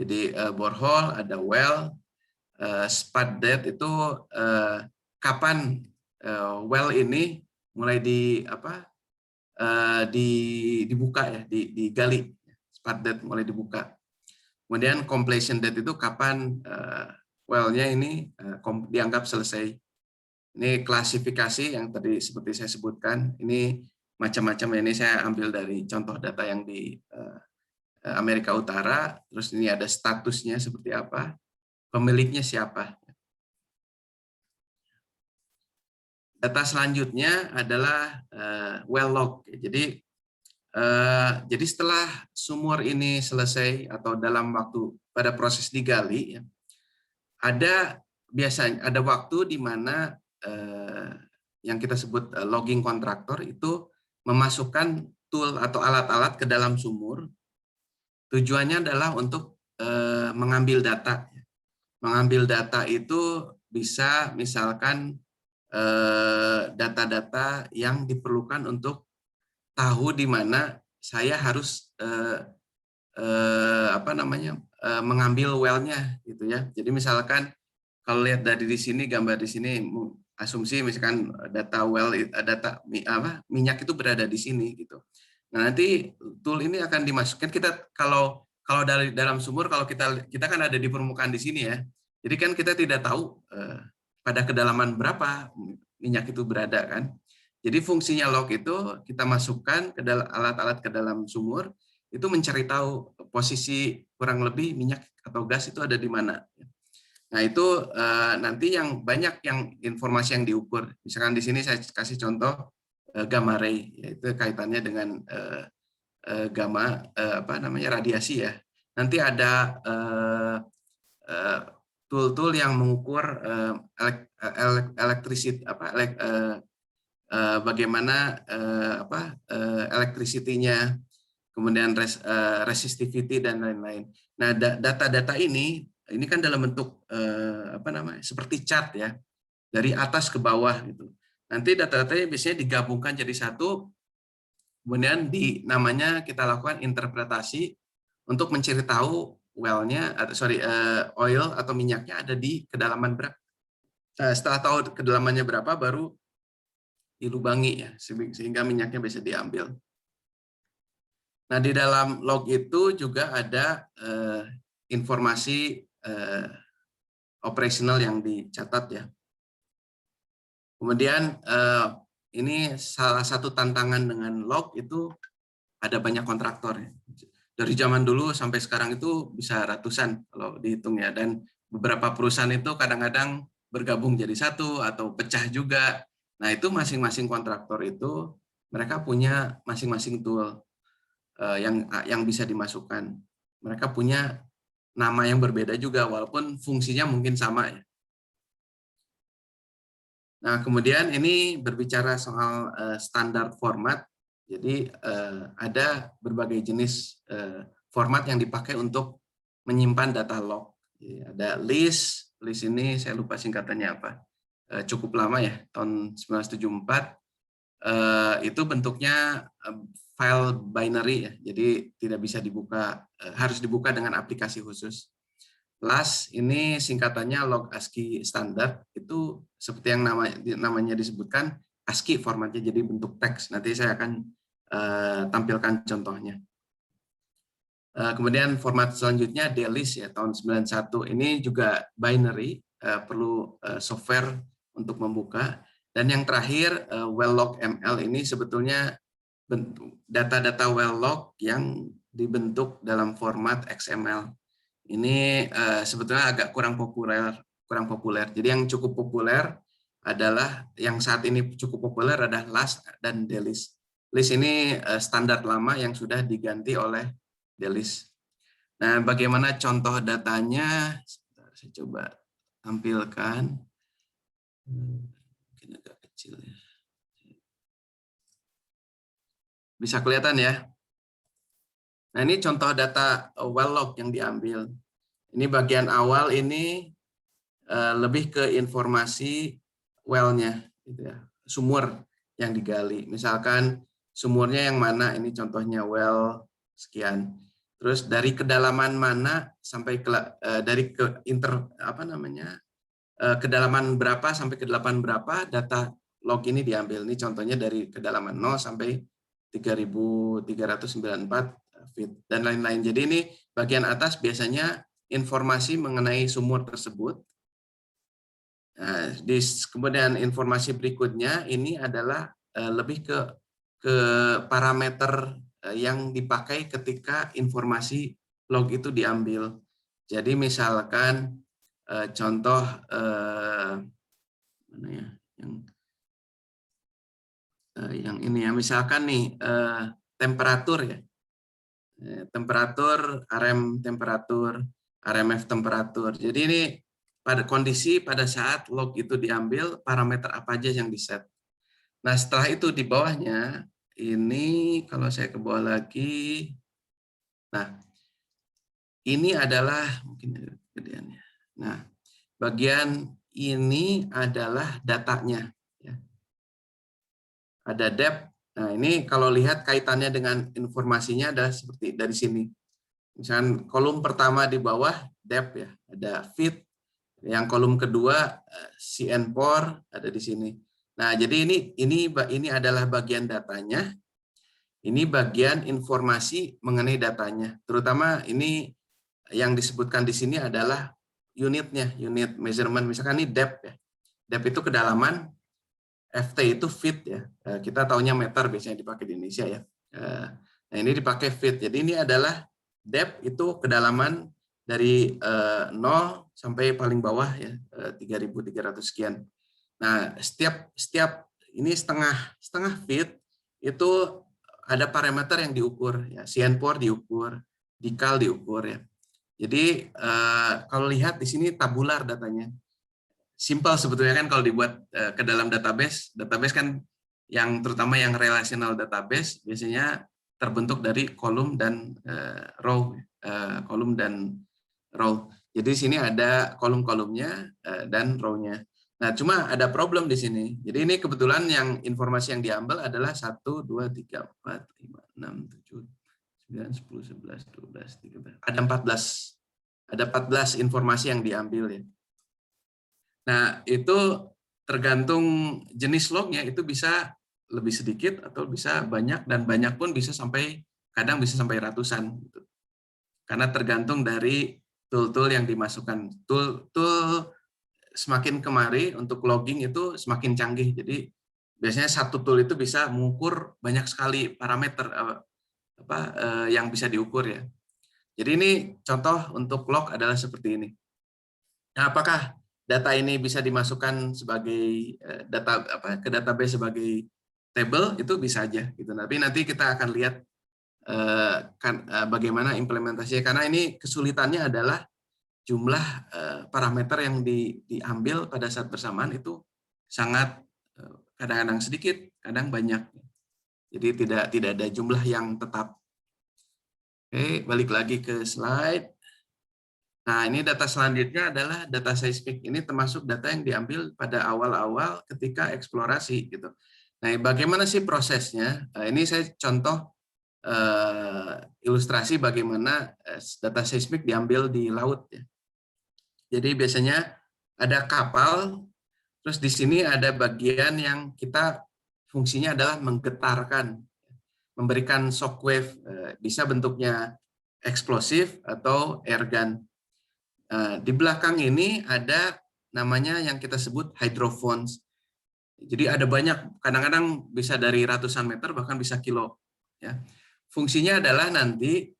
C: Jadi borehole, ada well, spud date itu kapan well ini mulai dibuka ya, digali. Spud date mulai dibuka. Kemudian completion date itu kapan well-nya ini dianggap selesai. Ini klasifikasi yang tadi seperti saya sebutkan. Ini macam-macam, ini saya ambil dari contoh data yang di Amerika Utara. Terus ini ada statusnya seperti apa, pemiliknya siapa. Data selanjutnya adalah well log. Jadi setelah sumur ini selesai atau dalam waktu pada proses digali, biasanya ada waktu di mana yang kita sebut logging kontraktor itu memasukkan tool atau alat-alat ke dalam sumur. Tujuannya adalah untuk mengambil data. Mengambil data itu bisa misalkan data-data yang diperlukan untuk tahu di mana saya harus mengambil well-nya gitu ya. Jadi misalkan kalau lihat dari di sini, gambar di sini, asumsi misalkan data well, minyak itu berada di sini gitu. Nah, nanti tool ini akan dimasukkan. Kita kalau dari dalam sumur, kalau kita kan ada di permukaan di sini ya. Jadi kan kita tidak tahu pada kedalaman berapa minyak itu berada kan. Jadi fungsinya log itu kita masukkan ke dalam alat-alat ke dalam sumur, itu mencari tahu posisi kurang lebih minyak atau gas itu ada di mana. Nah, itu nanti yang banyak yang informasi yang diukur. Misalkan di sini saya kasih contoh gamma ray, yaitu kaitannya dengan gamma radiasi ya. Nanti ada tool-tool yang mengukur bagaimana electricity-nya, kemudian resistivity dan lain-lain. Nah, data-data ini kan dalam bentuk seperti chart ya, dari atas ke bawah gitu. Nanti data-datanya biasanya digabungkan jadi satu, kemudian namanya kita lakukan interpretasi untuk mencari tahu well-nya oil atau minyaknya ada di kedalaman berapa. Setelah tahu kedalamannya berapa baru dilubangi ya, sehingga minyaknya bisa diambil. Nah, di dalam log itu juga ada informasi operasional yang dicatat ya. Kemudian ini salah satu tantangan dengan log itu ada banyak kontraktor ya. Dari zaman dulu sampai sekarang itu bisa ratusan kalau dihitung ya, dan beberapa perusahaan itu kadang-kadang bergabung jadi satu atau pecah juga. Nah, itu masing-masing kontraktor itu mereka punya masing-masing tool yang bisa dimasukkan. Mereka punya nama yang berbeda juga, walaupun fungsinya mungkin sama ya. Nah, kemudian ini berbicara soal standar format. Jadi ada berbagai jenis format yang dipakai untuk menyimpan data log. Jadi, ada list ini saya lupa singkatannya apa. Cukup lama ya, tahun 1974. Itu bentuknya file binary ya, jadi tidak bisa dibuka, harus dibuka dengan aplikasi khusus. LAS ini singkatannya log ASCII standard, itu seperti yang namanya disebutkan ASCII formatnya, jadi bentuk teks. Nanti saya akan tampilkan contohnya. Kemudian format selanjutnya DLIS ya, tahun 91. Ini juga binary, perlu software untuk membuka. Dan yang terakhir well log ML ini sebetulnya data-data well log yang dibentuk dalam format XML. Ini sebetulnya agak kurang populer. Jadi yang cukup populer adalah, yang saat ini cukup populer adalah LAS dan DLIS. list ini standar lama yang sudah diganti oleh delist. Nah, bagaimana contoh datanya? Sebentar, saya coba tampilkan. Mungkin agak kecil ya. Bisa kelihatan ya? Nah, ini contoh data well log yang diambil. Ini bagian awal ini lebih ke informasi well-nya, gitu ya, sumur yang digali. Misalkan sumurnya yang mana, ini contohnya well sekian. Terus dari kedalaman mana sampai ke dari ke kedalaman berapa sampai kedalaman berapa data log ini diambil. Ini contohnya dari kedalaman 0 sampai 3.394 feet dan lain-lain. Jadi ini bagian atas biasanya informasi mengenai sumur tersebut. Nah, kemudian informasi berikutnya ini adalah lebih ke parameter yang dipakai ketika informasi log itu diambil. Jadi misalkan contoh mana ya, yang ini ya, misalkan nih temperatur ya, temperatur, temperatur, RMF temperatur. Jadi ini pada kondisi pada saat log itu diambil, parameter apa aja yang diset. Nah, setelah itu di bawahnya ini kalau saya ke bawah lagi, nah ini adalah mungkin gedeannya. Nah, bagian ini adalah datanya. Ya. Ada depth. Nah, ini kalau lihat kaitannya dengan informasinya adalah seperti dari sini. Misalkan kolom pertama di bawah depth ya, ada feet. Yang kolom kedua CN4 ada di sini. Nah, jadi ini adalah bagian datanya. Ini bagian informasi mengenai datanya. Terutama ini yang disebutkan di sini adalah unitnya, unit measurement. Misalkan ini depth ya. Depth itu kedalaman, FT itu feet ya. Kita taunya meter biasanya dipakai di Indonesia ya. Nah, ini dipakai feet. Jadi ini adalah depth itu kedalaman dari 0 sampai paling bawah ya 3.300 sekian. Nah, setiap ini setengah feet itu ada parameter yang diukur ya. CN4 diukur, dikal diukur ya. Jadi kalau lihat di sini tabular datanya. Simple sebetulnya kan kalau dibuat ke dalam database kan yang terutama yang relational database biasanya terbentuk dari kolom dan row, kolom dan row. Jadi di sini ada kolom-kolomnya dan row-nya. Nah, cuma ada problem di sini. Jadi ini kebetulan yang informasi yang diambil adalah 1, 2, 3, 4, 5, 6, 7, 9, 10, 11, 12, 13. Ada 14 informasi yang diambil ya. Nah, itu tergantung jenis lognya, itu bisa lebih sedikit atau bisa banyak, dan banyak pun bisa kadang bisa sampai ratusan. Gitu. Karena tergantung dari tool-tool yang dimasukkan. Tool semakin kemari untuk logging itu semakin canggih. Jadi biasanya satu tool itu bisa mengukur banyak sekali parameter yang bisa diukur ya. Jadi ini contoh untuk log adalah seperti ini. Nah, apakah data ini bisa dimasukkan sebagai ke database sebagai table? Itu bisa aja gitu. Tapi nanti kita akan lihat bagaimana implementasinya, karena ini kesulitannya adalah jumlah parameter yang diambil pada saat bersamaan itu sangat kadang-kadang sedikit, kadang banyak. Jadi tidak ada jumlah yang tetap. Oke, balik lagi ke slide. Nah, ini data selanjutnya adalah data seismik. Ini termasuk data yang diambil pada awal-awal ketika eksplorasi gitu. Nah, bagaimana sih prosesnya? Ini saya contoh ilustrasi bagaimana data seismik diambil di laut ya. Jadi biasanya ada kapal, terus di sini ada bagian yang kita fungsinya adalah menggetarkan, memberikan shockwave, bisa bentuknya eksplosif atau airgun. Di belakang ini ada namanya yang kita sebut hydrophones. Jadi ada banyak, kadang-kadang bisa dari ratusan meter bahkan bisa kilo. Ya. Fungsinya adalah nanti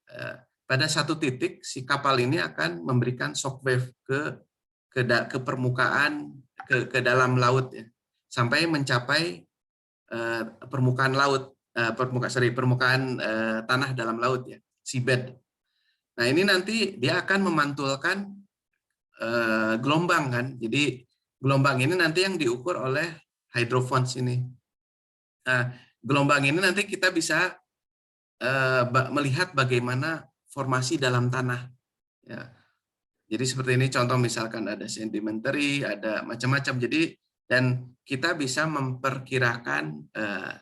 C: pada satu titik si kapal ini akan memberikan shockwave ke permukaan, ke dalam laut ya, sampai mencapai permukaan laut. permukaan tanah dalam laut ya, seabed. Nah ini nanti dia akan memantulkan gelombang kan. Jadi gelombang ini nanti yang diukur oleh hydrophones ini. Nah, gelombang ini nanti kita bisa melihat bagaimana formasi dalam tanah. Ya. Jadi seperti ini contoh misalkan ada sedimentary, ada macam-macam. Jadi dan kita bisa memperkirakan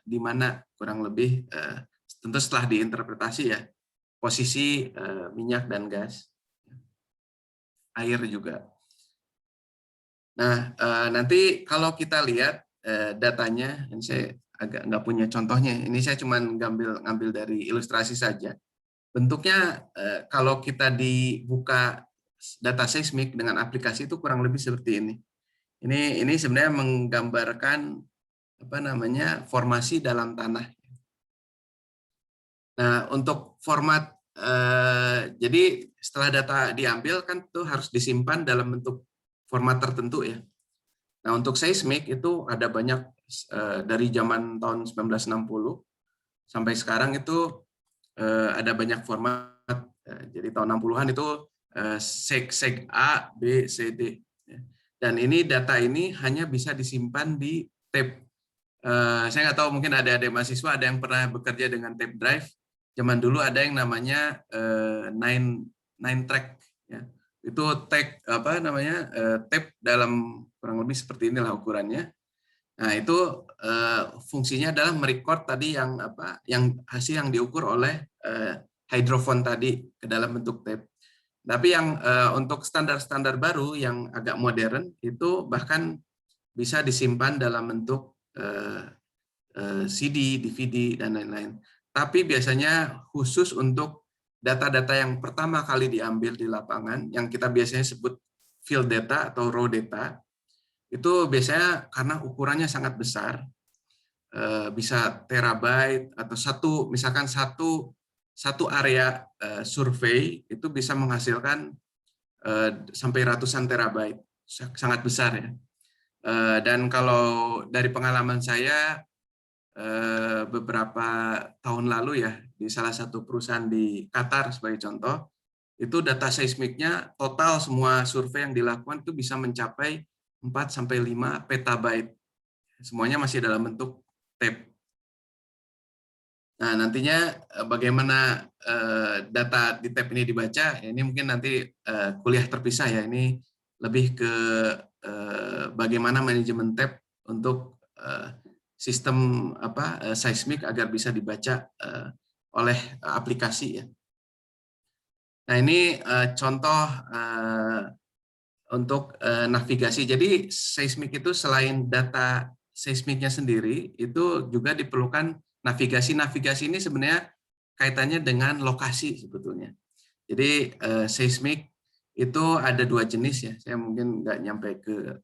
C: di mana kurang lebih tentu setelah diinterpretasi ya posisi minyak dan gas, air juga. Nah nanti kalau kita lihat datanya, ini saya agak nggak punya contohnya. Ini saya cuma ngambil dari ilustrasi saja. Bentuknya kalau kita dibuka data seismik dengan aplikasi itu kurang lebih seperti ini. Ini sebenarnya menggambarkan apa namanya formasi dalam tanah. Nah untuk format jadi setelah data diambil kan itu harus disimpan dalam bentuk format tertentu ya. Nah untuk seismik itu ada banyak dari zaman tahun 1960 sampai sekarang itu ada banyak format. Jadi tahun 60-an itu seg A, B, C, D. Dan ini data ini hanya bisa disimpan di tape. Saya nggak tahu mungkin ada mahasiswa ada yang pernah bekerja dengan tape drive. Zaman dulu ada yang namanya 9 track. Ya. Itu tape dalam kurang lebih seperti inilah ukurannya. Nah itu fungsinya adalah merecord tadi yang hasil yang diukur oleh hydrophone tadi ke dalam bentuk tape. Tapi yang untuk standar-standar baru yang agak modern itu bahkan bisa disimpan dalam bentuk CD, DVD dan lain-lain. Tapi biasanya khusus untuk data-data yang pertama kali diambil di lapangan, yang kita biasanya sebut field data atau raw data, itu biasanya karena ukurannya sangat besar, bisa terabyte atau misalkan satu area survei itu bisa menghasilkan sampai ratusan terabyte, sangat besar ya. Dan kalau dari pengalaman saya beberapa tahun lalu ya di salah satu perusahaan di Qatar sebagai contoh, itu data seismiknya total semua survei yang dilakukan itu bisa mencapai 4-5 petabyte. Semuanya masih dalam bentuk tape. Nah, nantinya bagaimana data di tape ini dibaca, ini mungkin nanti kuliah terpisah ya. Ini lebih ke bagaimana manajemen tape untuk sistem seismik agar bisa dibaca oleh aplikasi ya. Nah, ini contoh untuk navigasi. Jadi seismik itu selain data seismiknya sendiri, itu juga diperlukan navigasi. Navigasi ini sebenarnya kaitannya dengan lokasi sebetulnya. Jadi seismik itu ada 2 jenis ya. Saya mungkin nggak nyampe ke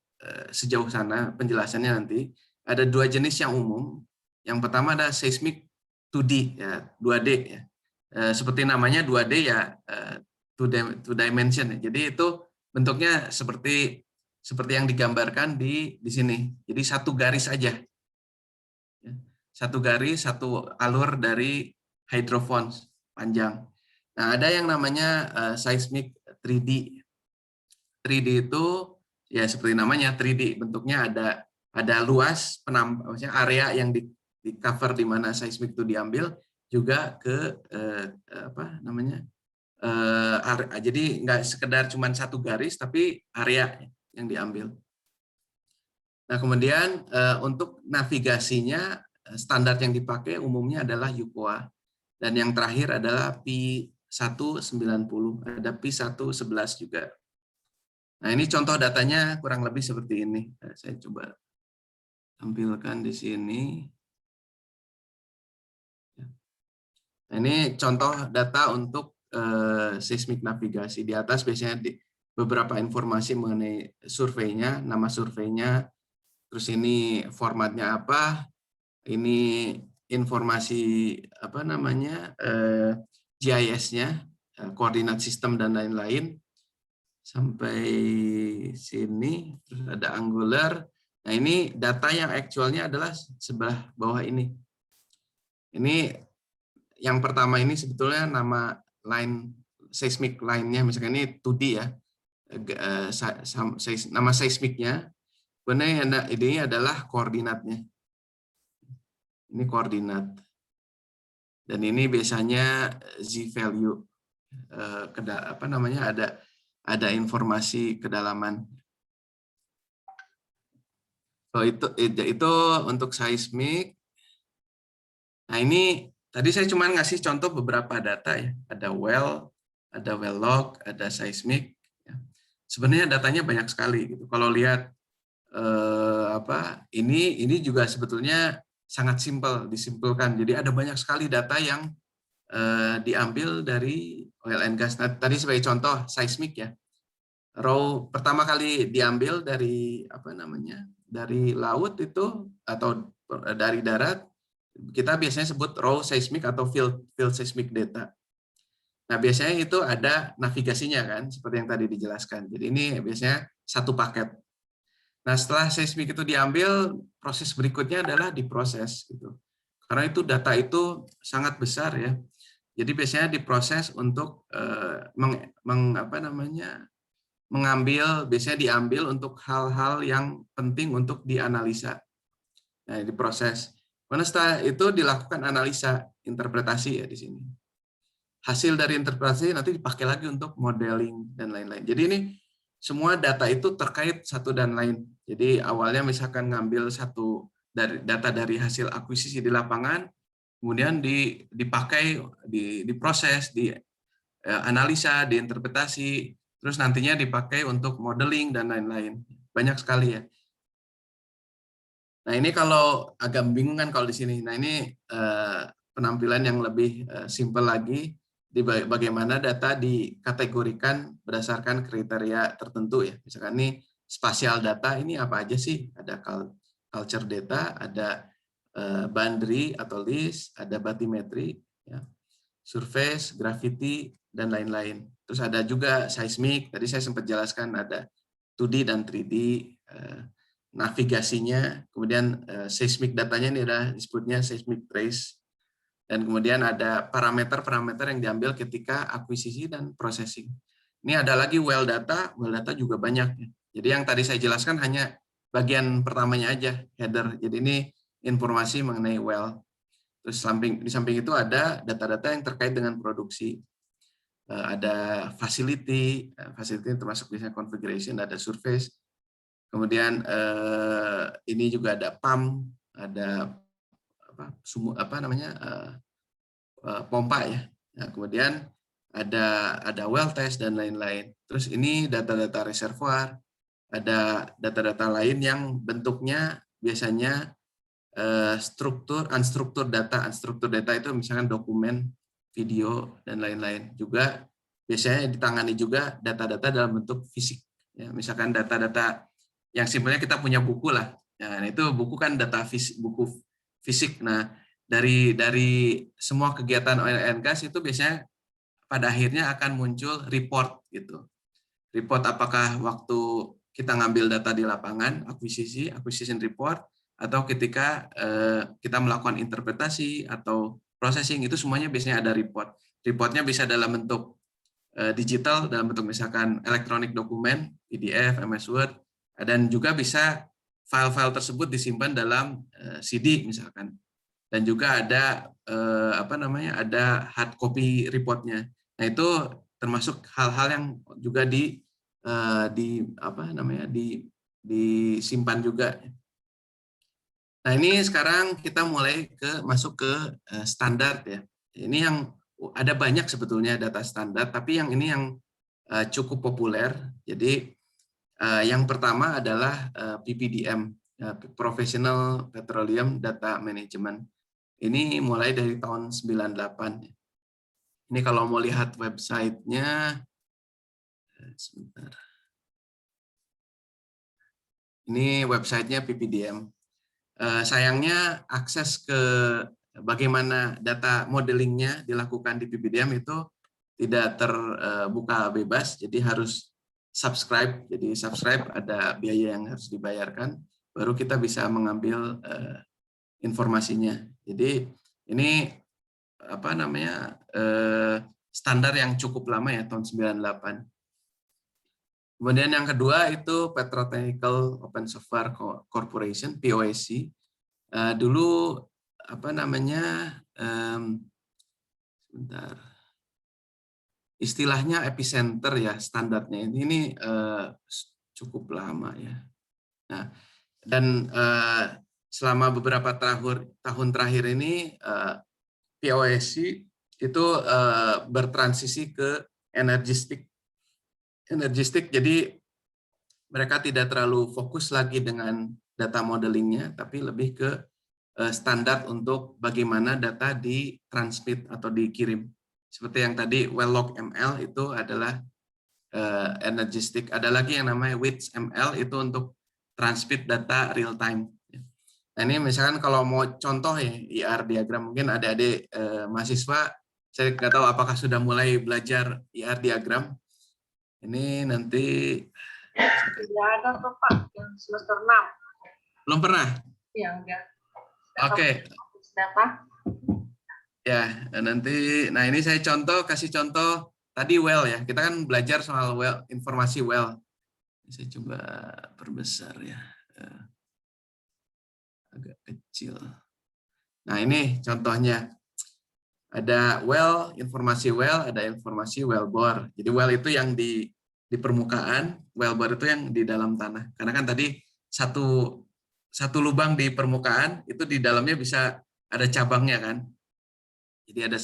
C: sejauh sana penjelasannya nanti. Ada 2 jenis yang umum. Yang pertama ada seismik 2D ya, 2D ya. Seperti namanya 2D ya, two dimension ya. Jadi itu bentuknya seperti yang digambarkan di sini. Jadi satu garis aja. Satu garis, satu alur dari hydrophones panjang. Nah, ada yang namanya seismic 3D. 3D itu ya seperti namanya 3D, bentuknya ada luas maksudnya area yang di cover di mana seismik itu diambil, juga ke jadi nggak sekedar cuma satu garis, tapi area yang diambil. Nah, kemudian untuk navigasinya, standar yang dipakai umumnya adalah UCOA. Dan yang terakhir adalah P190, ada P111 juga. Nah, ini contoh datanya kurang lebih seperti ini. Saya coba tampilkan di sini. Nah, ini contoh data untuk seismik navigasi. Di atas biasanya beberapa informasi mengenai surveinya, nama surveinya, terus ini formatnya apa, ini informasi GIS-nya, koordinat sistem dan lain-lain, sampai sini, terus ada angular. Nah ini data yang actualnya adalah sebelah bawah ini. Ini yang pertama ini sebetulnya nama line seismic line-nya, misalkan ini 2D ya, nama seismiknya. Sebenarnya ini adalah koordinatnya. Ini koordinat. Dan ini biasanya Z value. Ada informasi kedalaman. So itu untuk seismik. Nah ini tadi saya cuma ngasih contoh beberapa data ya. Ada well log, ada seismik. Ya. Sebenarnya datanya banyak sekali. Gitu. Kalau lihat ini juga sebetulnya sangat disimpulkan. Jadi ada banyak sekali data yang diambil dari oil and gas. Nah, tadi sebagai contoh seismik ya. Raw pertama kali diambil dari dari laut itu atau dari darat, kita biasanya sebut raw seismic atau field seismic data. Nah, biasanya itu ada navigasinya kan, seperti yang tadi dijelaskan. Jadi ini biasanya satu paket. Nah, setelah seismik itu diambil, proses berikutnya adalah diproses gitu. Karena itu data itu sangat besar ya. Jadi biasanya diproses untuk biasanya diambil untuk hal-hal yang penting untuk dianalisa. Nah, diproses. Karena setelah itu dilakukan analisa, interpretasi ya di sini. Hasil dari interpretasi nanti dipakai lagi untuk modeling dan lain-lain. Jadi ini semua data itu terkait satu dan lain. Jadi awalnya misalkan ngambil data dari hasil akuisisi di lapangan, kemudian dipakai, diproses, dianalisa, diinterpretasi, terus nantinya dipakai untuk modeling dan lain-lain. Banyak sekali ya. Nah ini kalau agak membingungkan kalau di sini. Nah ini penampilan yang lebih simpel lagi. Di bagaimana data dikategorikan berdasarkan kriteria tertentu ya. Misalkan ini spasial data, ini apa aja sih? Ada culture data, ada boundary atau list, ada bathymetry, ya, surface, gravity, dan lain-lain. Terus ada juga seismik, tadi saya sempat jelaskan ada 2D dan 3D, navigasinya, kemudian seismik datanya ini adalah disebutnya seismic trace, dan kemudian ada parameter-parameter yang diambil ketika akuisisi dan processing. Ini ada lagi well data juga banyak. Jadi yang tadi saya jelaskan hanya bagian pertamanya aja, header. Jadi ini informasi mengenai well. Terus di samping itu ada data-data yang terkait dengan produksi. Ada facility termasuk biasanya configuration, ada surface. Kemudian ini juga ada pump, ada pompa ya. Nah, kemudian ada well test dan lain-lain. Terus ini data-data reservoir, ada data-data lain yang bentuknya biasanya unstructured data. Unstructured data itu misalkan dokumen, video dan lain-lain. Juga biasanya ditangani juga data-data dalam bentuk fisik. Ya, misalkan data-data yang simpelnya kita punya buku lah. Nah, itu buku kan data buku fisik. Nah, dari semua kegiatan oil and gas itu biasanya pada akhirnya akan muncul report gitu. Report apakah waktu kita ngambil data di lapangan, acquisition report, atau ketika kita melakukan interpretasi atau processing, itu semuanya biasanya ada report. Reportnya bisa dalam bentuk digital, dalam bentuk misalkan elektronik dokumen, PDF, MS Word, dan juga bisa file-file tersebut disimpan dalam CD misalkan. Dan juga ada ada hard copy reportnya. Nah itu termasuk hal-hal yang juga disimpan juga. Nah ini sekarang kita mulai masuk ke standar ya. Ini yang ada banyak sebetulnya data standar, tapi yang ini yang cukup populer. Jadi yang pertama adalah PPDM, Professional Petroleum Data Management. Ini mulai dari tahun 98. Ini kalau mau lihat websitenya, sebentar. Ini websitenya PPDM. Sayangnya akses ke bagaimana data modelingnya dilakukan di PPDM itu tidak terbuka bebas, jadi harus subscribe. Jadi subscribe ada biaya yang harus dibayarkan, baru kita bisa mengambil informasinya. Jadi Ini apa namanya standar yang cukup lama ya, tahun 98. Kemudian yang kedua itu Petrochemical Open Software Corporation (POSC). Dulu apa namanya sebentar, istilahnya epicenter ya standarnya ini cukup lama ya. Nah, dan selama beberapa tahun terakhir ini POSC itu bertransisi ke energistik. Jadi mereka tidak terlalu fokus lagi dengan data modelingnya, tapi lebih ke standar untuk bagaimana data ditransmit atau dikirim. Seperti yang tadi Well-log ML itu adalah energistik. Ada lagi yang namanya WITS ML itu untuk transmit data real time. Nah ini misalkan kalau mau contoh ya IR diagram, mungkin adik-adik mahasiswa, saya nggak tahu apakah sudah mulai belajar IR diagram. Ini nanti
B: tidak ada tuh Pak yang semester 6.
C: belum pernah?
B: Ya enggak.
C: Oke.
B: Data.
C: Ya, nanti nah ini saya kasih contoh tadi well ya. Kita kan belajar soal well, informasi well. Saya coba perbesar ya. Agak kecil. Nah, ini contohnya. Ada well, informasi well, ada informasi wellbore. Jadi well itu yang di permukaan, wellbore itu yang di dalam tanah. Karena kan tadi satu lubang di permukaan itu di dalamnya bisa ada cabangnya kan. Jadi ada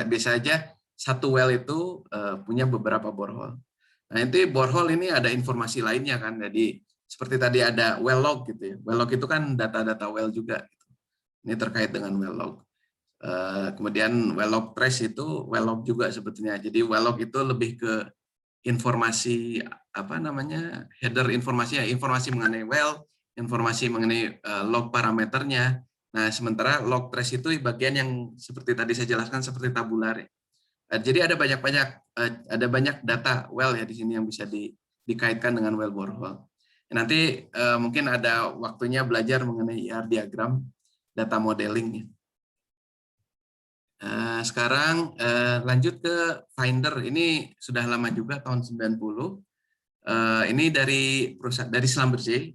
C: bisa aja satu well itu punya beberapa borehole. Nah, itu borehole ini ada informasi lainnya kan. Jadi seperti tadi ada well log gitu ya. Well log itu kan data-data well juga. Ini terkait dengan well log. Kemudian well log trace itu well log juga sebetulnya. Jadi well log itu lebih ke informasi apa namanya header informasinya, informasi mengenai well, informasi mengenai log parameternya. Nah, sementara log trace itu bagian yang seperti tadi saya jelaskan seperti tabular. Jadi ada banyak data well ya di sini yang bisa dikaitkan dengan well borehole. Nanti mungkin ada waktunya belajar mengenai IR diagram, data modeling. Sekarang lanjut ke Finder. Ini sudah lama juga, tahun 90. Ini dari perusahaan dari Schlumberger.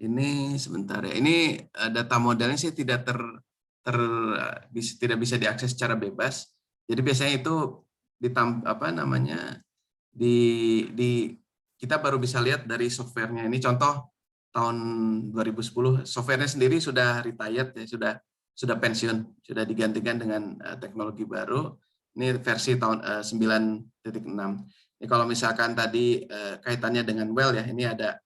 C: Ini sebentar ya. Ini data modelnya sih tidak bisa diakses secara bebas. Jadi biasanya itu kita baru bisa lihat dari softwarenya. Ini contoh tahun 2010. Softwarenya sendiri sudah retired ya, sudah pensiun, sudah digantikan dengan teknologi baru. Ini versi tahun 9.6. Ini kalau misalkan tadi kaitannya dengan well ya, ini ada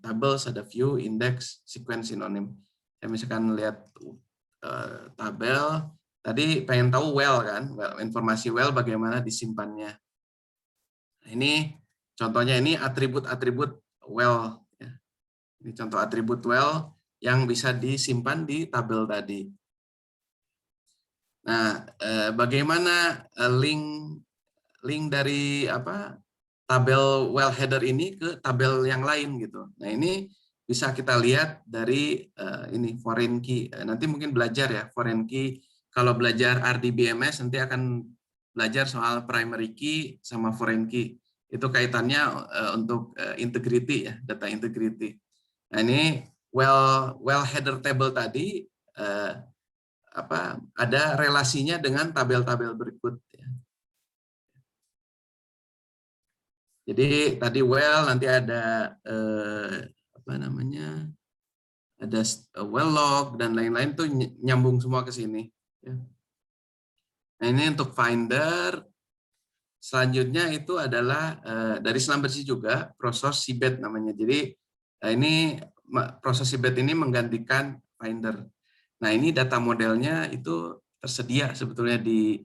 C: tables, ada view, index, sequence, synonym. Saya misalkan lihat tabel, tadi pengen tahu well kan, informasi well bagaimana disimpannya. Nah, ini contohnya, ini atribut-atribut well. Ya. Ini contoh atribut well yang bisa disimpan di tabel tadi. Nah, bagaimana link dari tabel well header ini ke tabel yang lain gitu. Nah, ini bisa kita lihat dari ini foreign key. Nanti mungkin belajar ya foreign key. Kalau belajar RDBMS nanti akan belajar soal primary key sama foreign key. Itu kaitannya untuk integrity ya, data integrity. Nah, ini well header table tadi ada relasinya dengan tabel-tabel berikut ya. Jadi tadi well nanti ada ada well log dan lain-lain tuh nyambung semua ke sini. Ya. Nah, ini untuk Finder. Selanjutnya itu adalah dari Schlumberger juga proses seabed namanya. Jadi ini proses seabed ini menggantikan Finder. Nah, ini data modelnya itu tersedia sebetulnya di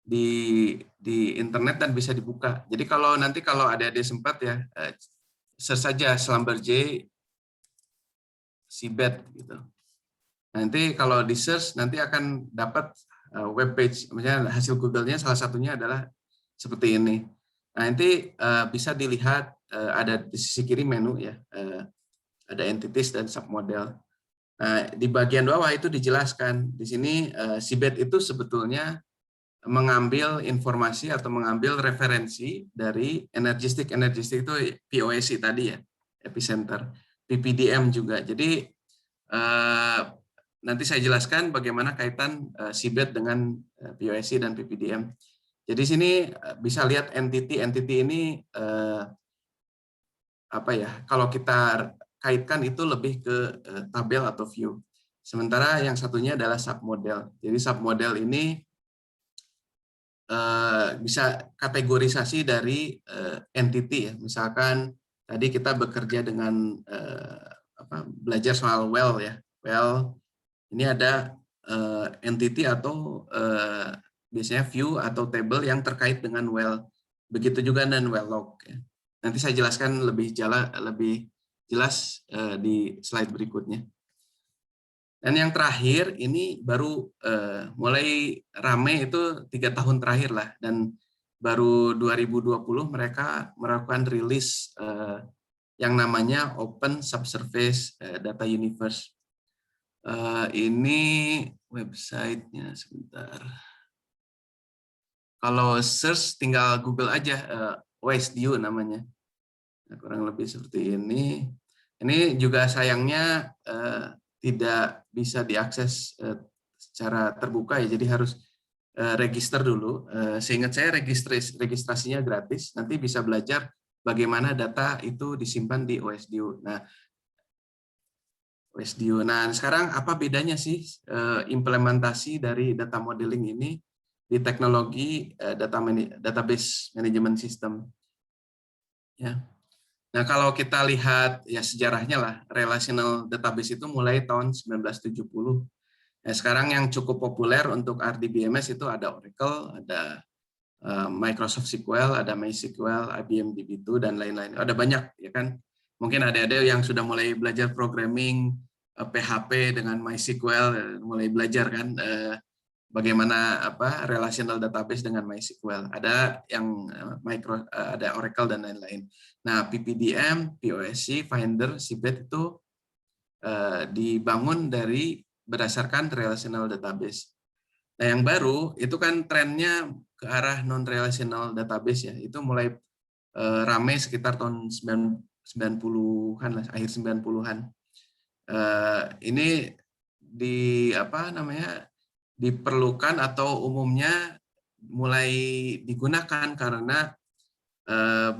C: di internet dan bisa dibuka. Jadi kalau ada sempat ya search saja Schlumberger seabed gitu. Nanti kalau di search nanti akan dapat web page, misalnya hasil Google-nya salah satunya adalah seperti ini. Nah, nanti bisa dilihat ada di sisi kiri menu ya, ada entities dan submodel. Nah, di bagian bawah itu dijelaskan. Di sini seabed itu sebetulnya mengambil informasi atau mengambil referensi dari energistik itu POSI tadi ya, epicenter, PPDM juga. Jadi nanti saya jelaskan bagaimana kaitan seabed dengan POSI dan PPDM. Jadi sini bisa lihat entity ini apa ya? Kalau kita kaitkan itu lebih ke tabel atau view. Sementara yang satunya adalah submodel. Jadi submodel ini bisa kategorisasi dari entity ya. Misalkan tadi kita bekerja dengan belajar soal well ya. Well ini ada entity atau biasanya view atau table yang terkait dengan well. Begitu juga dengan well log ya. Nanti saya jelaskan lebih jelas di slide berikutnya. Dan yang terakhir ini baru mulai rame itu 3 tahun terakhir lah, dan baru 2020 mereka melakukan rilis yang namanya Open Subsurface Data Universe. Ini websitenya sebentar. Kalau search tinggal Google aja, OSDU namanya. Nah, kurang lebih seperti ini. Ini juga sayangnya tidak bisa diakses secara terbuka ya, jadi harus register dulu. Seingat saya registrasinya gratis, nanti bisa belajar bagaimana data itu disimpan di OSDU. Nah, sekarang apa bedanya sih implementasi dari data modeling ini di teknologi database management system? Ya. Nah, kalau kita lihat ya sejarahnya lah, relational database itu mulai tahun 1970. Nah, sekarang yang cukup populer untuk RDBMS itu ada Oracle, ada Microsoft SQL, ada MySQL, IBM DB2 dan lain-lain. Ada banyak ya kan. Mungkin ada yang sudah mulai belajar programming PHP dengan MySQL, mulai belajar kan bagaimana relational database dengan MySQL. Ada yang ada Oracle dan lain-lain. Nah, PPDM, POSI, Finder, seabed itu dibangun berdasarkan relational database. Nah, yang baru itu kan trennya ke arah non-relational database ya. Itu mulai ramai sekitar tahun 90-an lah, akhir 90-an. Ini diperlukan atau umumnya mulai digunakan karena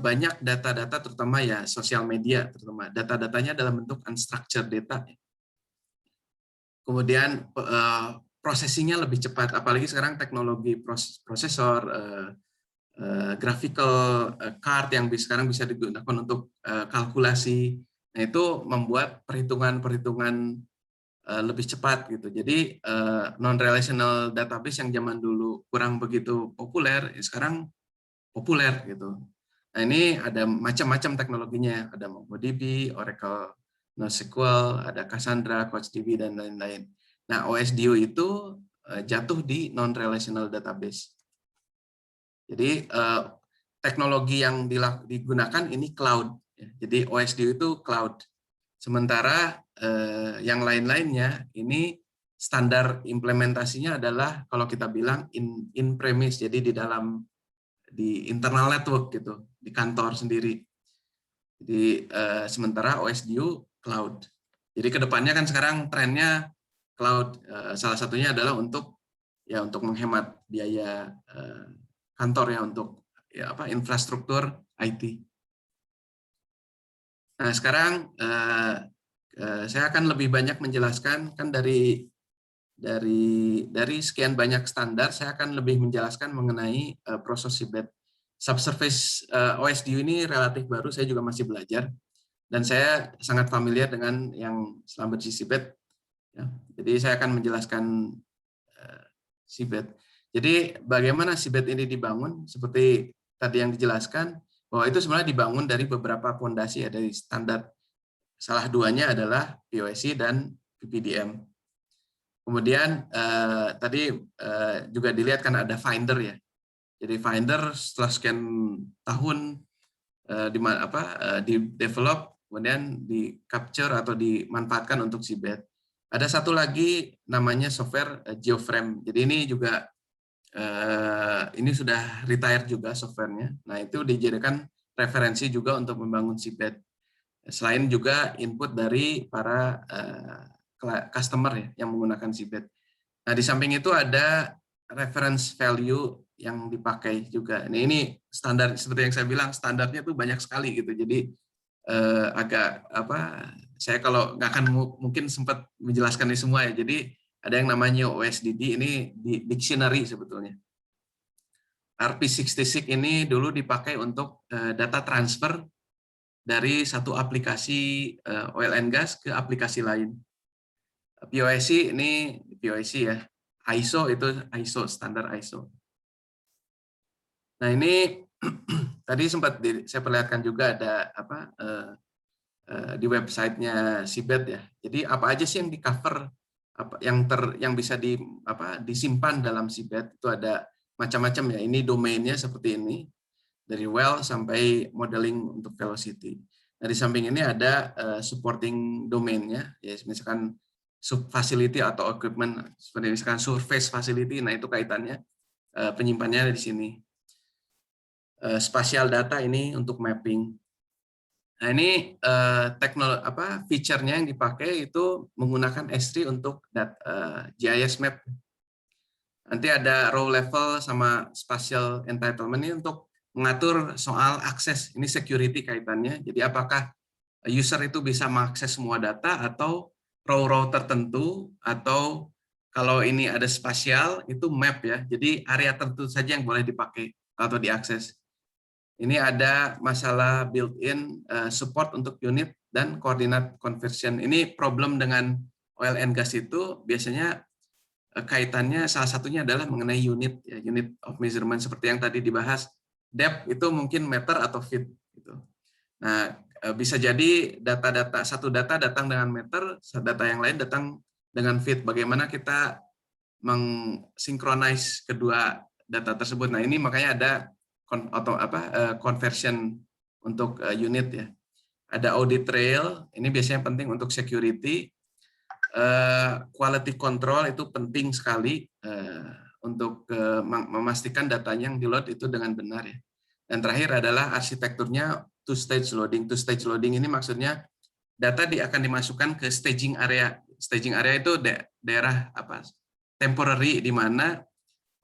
C: banyak data-data terutama ya sosial media, terutama data-datanya dalam bentuk unstructured data. Kemudian processingnya lebih cepat, apalagi sekarang teknologi prosesor, graphical card yang sekarang bisa digunakan untuk kalkulasi. Nah, itu membuat perhitungan-perhitungan lebih cepat gitu. Jadi non-relational database yang zaman dulu kurang begitu populer, sekarang populer gitu. Nah, ini ada macam-macam teknologinya, ada MongoDB, Oracle NoSQL, ada Cassandra, CouchDB dan lain-lain. Nah, OSDU itu jatuh di non-relational database. Jadi teknologi yang digunakan ini cloud. Jadi OSDU itu cloud. Sementara yang lain-lainnya ini standar implementasinya adalah kalau kita bilang in premise, jadi di internal network gitu, di kantor sendiri. Jadi sementara OSDU cloud. Jadi kedepannya kan sekarang trennya cloud. Salah satunya adalah untuk menghemat biaya kantor ya, untuk infrastruktur IT. Nah, sekarang saya akan lebih banyak menjelaskan kan dari sekian banyak standar, saya akan lebih menjelaskan mengenai proses seabed. Subsurface OSDU ini relatif baru, saya juga masih belajar dan saya sangat familiar dengan yang Schlumberger seabed. Ya, jadi saya akan menjelaskan seabed. Jadi bagaimana seabed ini dibangun? Seperti tadi yang dijelaskan, bahwa itu sebenarnya dibangun dari beberapa fondasi ya, dari standar. Salah duanya adalah POSI dan PPDM. Kemudian tadi juga dilihat kan ada Finder ya. Jadi Finder setelah sekian tahun di develop, kemudian di capture atau dimanfaatkan untuk seabed. Ada satu lagi namanya software Geoframe. Jadi ini juga ini sudah retire juga softwarenya. Nah, itu dijadikan referensi juga untuk membangun seabed. Selain juga input dari para customer ya yang menggunakan seabed. Nah, di samping itu ada reference value yang dipakai juga. Nah, ini standar seperti yang saya bilang, standarnya tuh banyak sekali gitu. Jadi agak apa? Saya kalau nggak akan mungkin sempat menjelaskan ini semua ya. Jadi ada yang namanya OSDD, ini di dictionary sebetulnya. RP66 ini dulu dipakai untuk data transfer dari satu aplikasi oil and gas ke aplikasi lain. POSC ini POSC ya, ISO itu ISO, standar ISO. Nah ini tadi sempat saya perlihatkan juga ada apa di websitenya seabed ya. Jadi apa aja sih yang di cover, apa yang bisa disimpan dalam seabed itu ada macam-macam ya. Ini domainnya seperti ini dari well sampai modeling untuk velocity. Nah, di samping ini ada supporting domainnya, ya misalkan sub facility atau equipment seperti misalkan surface facility. Nah itu kaitannya penyimpanannya di sini. Spatial data ini untuk mapping. Nah ini feature-nya yang dipakai itu menggunakan S3 untuk GIS map. Nanti ada row level sama spatial entitlement ini untuk mengatur soal akses. Ini security kaitannya. Jadi apakah user itu bisa mengakses semua data atau row-row tertentu, atau kalau ini ada spasial itu map ya. Jadi area tertentu saja yang boleh dipakai atau diakses. Ini ada masalah built-in support untuk unit dan koordinat conversion. Ini problem dengan oil and gas itu biasanya kaitannya salah satunya adalah mengenai unit, ya, unit of measurement seperti yang tadi dibahas. Depth itu mungkin meter atau feet. Gitu. Nah, bisa jadi satu data datang dengan meter, data yang lain datang dengan feet. Bagaimana kita mengsinkronize kedua data tersebut. Nah, ini makanya ada conversion untuk unit ya. Ada audit trail, ini biasanya penting untuk security. Quality control itu penting sekali untuk memastikan datanya yang di-load itu dengan benar ya. Dan terakhir adalah arsitekturnya two-stage loading. Two-stage loading ini maksudnya data akan dimasukkan ke staging area. Staging area itu daerah temporary di mana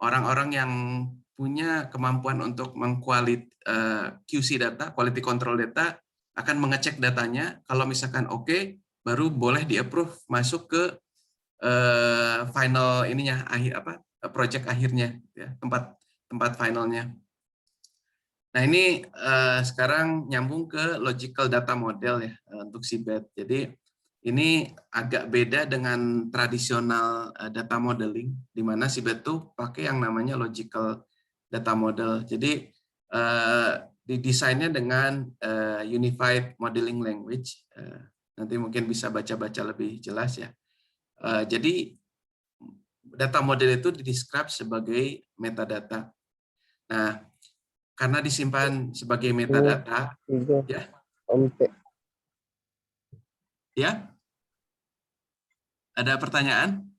C: orang-orang yang punya kemampuan untuk QC data, quality control data, akan mengecek datanya. Kalau misalkan oke, baru boleh di-approve masuk ke final ininya, project akhirnya, ya, tempat finalnya. Nah ini sekarang nyambung ke logical data model ya untuk seabed. Jadi ini agak beda dengan tradisional data modeling, di mana seabed tuh pakai yang namanya logical data model. Jadi didesainnya dengan unified modeling language. Nanti mungkin bisa baca-baca lebih jelas ya. Jadi data model itu didescribe sebagai metadata. Nah, karena disimpan sebagai metadata, ya. Ada pertanyaan?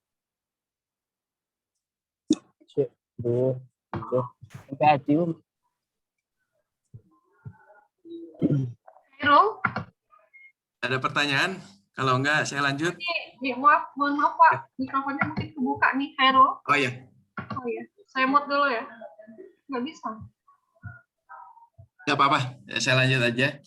C: Ada pertanyaan? Kalau enggak, saya lanjut.
B: Mohon maaf Pak, mikrofonnya mungkin kebuka nih, Hairul.
C: Oh iya.
B: Oh iya, saya mute dulu ya. Nggak bisa.
C: Nggak apa-apa, saya lanjut aja.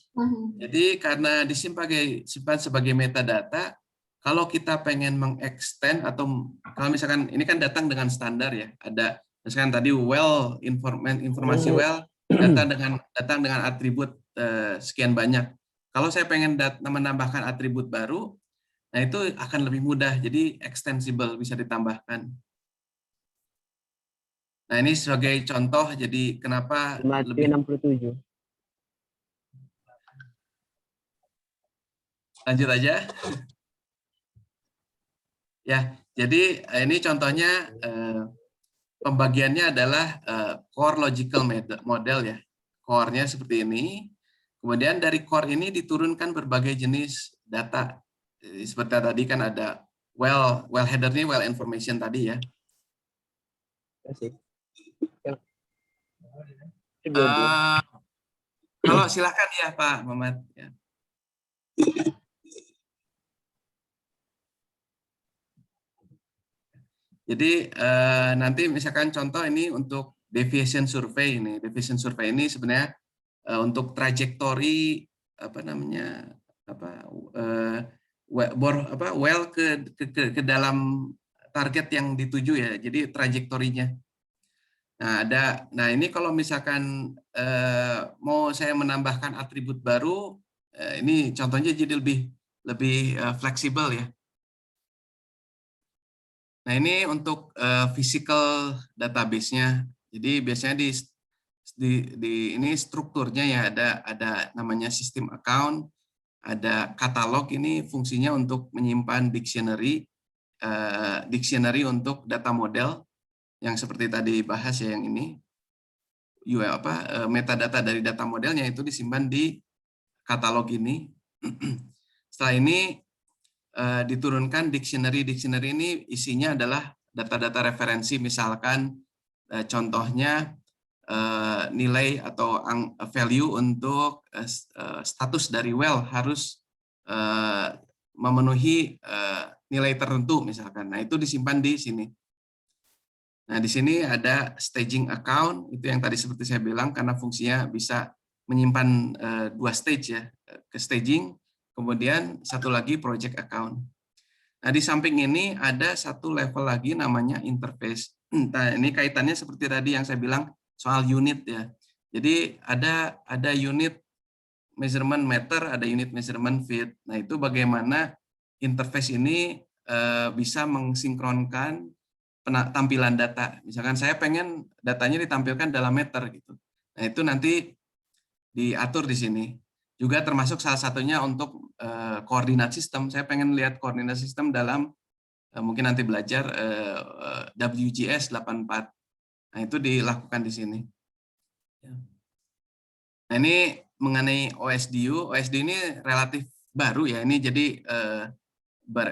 C: Jadi karena disimpan sebagai metadata, kalau kita pengen mengextend atau kalau misalkan ini kan datang dengan standar ya, ada misalkan tadi well informasi well datang dengan atribut sekian banyak. Kalau saya pengen menambahkan atribut baru, nah itu akan lebih mudah, jadi extensible, bisa ditambahkan. Nah ini sebagai contoh, jadi kenapa lebih
D: 67.
C: Lanjut aja. Ya, jadi ini contohnya pembagiannya adalah core logical model ya. Core-nya seperti ini. Kemudian dari core ini diturunkan berbagai jenis data. Seperti tadi kan ada well header-nya well information tadi ya. Kalau silakan ya Pak Muhammad. Ya. Jadi nanti misalkan contoh ini untuk deviation survey ini. Deviation survey ini sebenarnya untuk trajektori well ke dalam target yang dituju ya. Jadi trajektorinya. Nah ini kalau misalkan mau saya menambahkan atribut baru, ini contohnya jadi lebih fleksibel ya. Nah ini untuk physical database-nya. Jadi biasanya di ini strukturnya ya ada namanya sistem account, ada katalog, ini fungsinya untuk menyimpan dictionary untuk data model yang seperti tadi bahas ya, yang ini metadata dari data modelnya itu disimpan di katalog ini. Setelah ini diturunkan dictionary ini isinya adalah data-data referensi, misalkan contohnya nilai atau value untuk status dari well harus memenuhi nilai tertentu misalkan. Nah itu disimpan di sini. Nah di sini ada staging account, itu yang tadi seperti saya bilang karena fungsinya bisa menyimpan 2 stage ya, ke staging. Kemudian satu lagi project account. Nah, di samping ini ada satu level lagi namanya interface. Nah, ini kaitannya seperti tadi yang saya bilang soal unit ya. Jadi ada unit measurement meter, ada unit measurement feet. Nah, itu bagaimana interface ini bisa mensinkronkan tampilan data. Misalkan saya pengen datanya ditampilkan dalam meter gitu. Nah, itu nanti diatur di sini. Juga termasuk salah satunya untuk koordinat sistem. Saya pengen lihat koordinat sistem dalam mungkin nanti belajar WGS 84. Nah, itu dilakukan di sini. Nah, ini mengenai OSDU. OSDU ini relatif baru ya. Ini jadi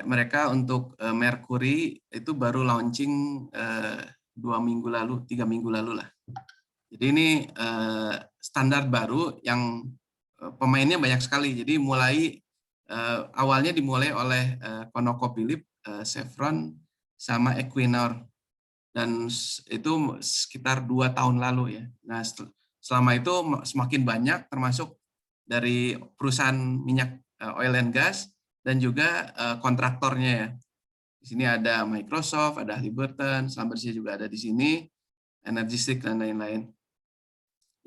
C: mereka untuk Mercury itu baru launching 2 minggu lalu, 3 minggu lalu lah. Jadi ini standar baru yang pemainnya banyak sekali. Jadi awalnya dimulai oleh ConocoPhillips, Chevron, sama Equinor, dan itu sekitar 2 tahun lalu ya. Nah selama itu semakin banyak, termasuk dari perusahaan minyak oil and gas dan juga kontraktornya ya. Di sini ada Microsoft, ada Halliburton, Schlumberger juga ada di sini, Energistic dan lain-lain.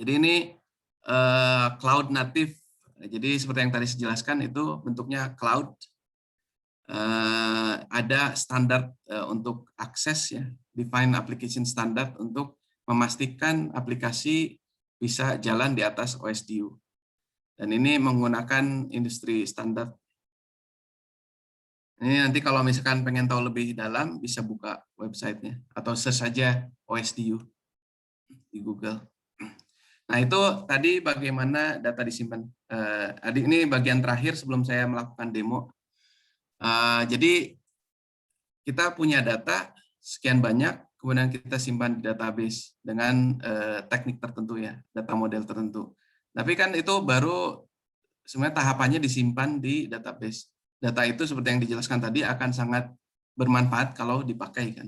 C: Jadi ini cloud native. Jadi seperti yang tadi saya jelaskan itu bentuknya cloud. Ada standar untuk akses ya, define application standard untuk memastikan aplikasi bisa jalan di atas OSDU. Dan ini menggunakan industri standar. Ini nanti kalau misalkan pengen tahu lebih dalam bisa buka websitenya atau search saja OSDU di Google. Nah itu tadi bagaimana data disimpan. Ini bagian terakhir sebelum saya melakukan demo. Jadi kita punya data sekian banyak, kemudian kita simpan di database dengan teknik tertentu ya, data model tertentu. Tapi kan itu baru sebenarnya tahapannya disimpan di database. Data itu seperti yang dijelaskan tadi akan sangat bermanfaat kalau dipakai kan.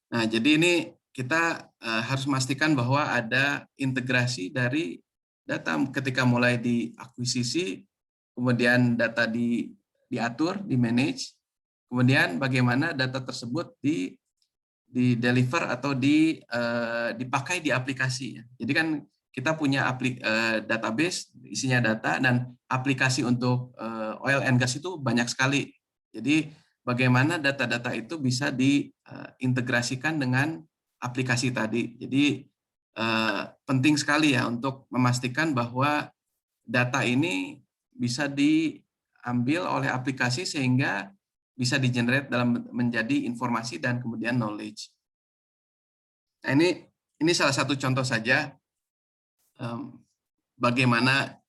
C: Nah jadi ini kita harus memastikan bahwa ada integrasi dari data ketika mulai diakuisisi, kemudian data diatur, di-manage, kemudian bagaimana data tersebut di-deliver atau dipakai di aplikasi. Jadi kan kita punya database, isinya data, dan aplikasi untuk oil and gas itu banyak sekali. Jadi bagaimana data-data itu bisa diintegrasikan dengan aplikasi tadi. Jadi penting sekali ya untuk memastikan bahwa data ini bisa diambil oleh aplikasi sehingga bisa di-generate dalam menjadi informasi dan kemudian knowledge. Nah, ini salah satu contoh saja bagaimana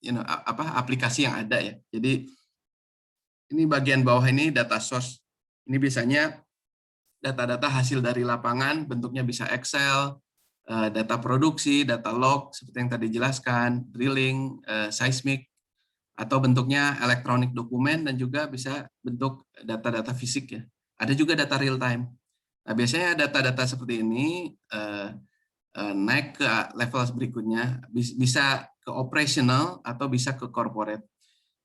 C: aplikasi yang ada ya. Jadi ini bagian bawah ini data source. Ini biasanya data-data hasil dari lapangan, bentuknya bisa Excel, data produksi, data log, seperti yang tadi dijelaskan, drilling, seismik, atau bentuknya elektronik dokumen, dan juga bisa bentuk data-data fisik ya. Ada juga data real time. Nah, biasanya data-data seperti ini naik ke level berikutnya, bisa ke operational atau bisa ke corporate.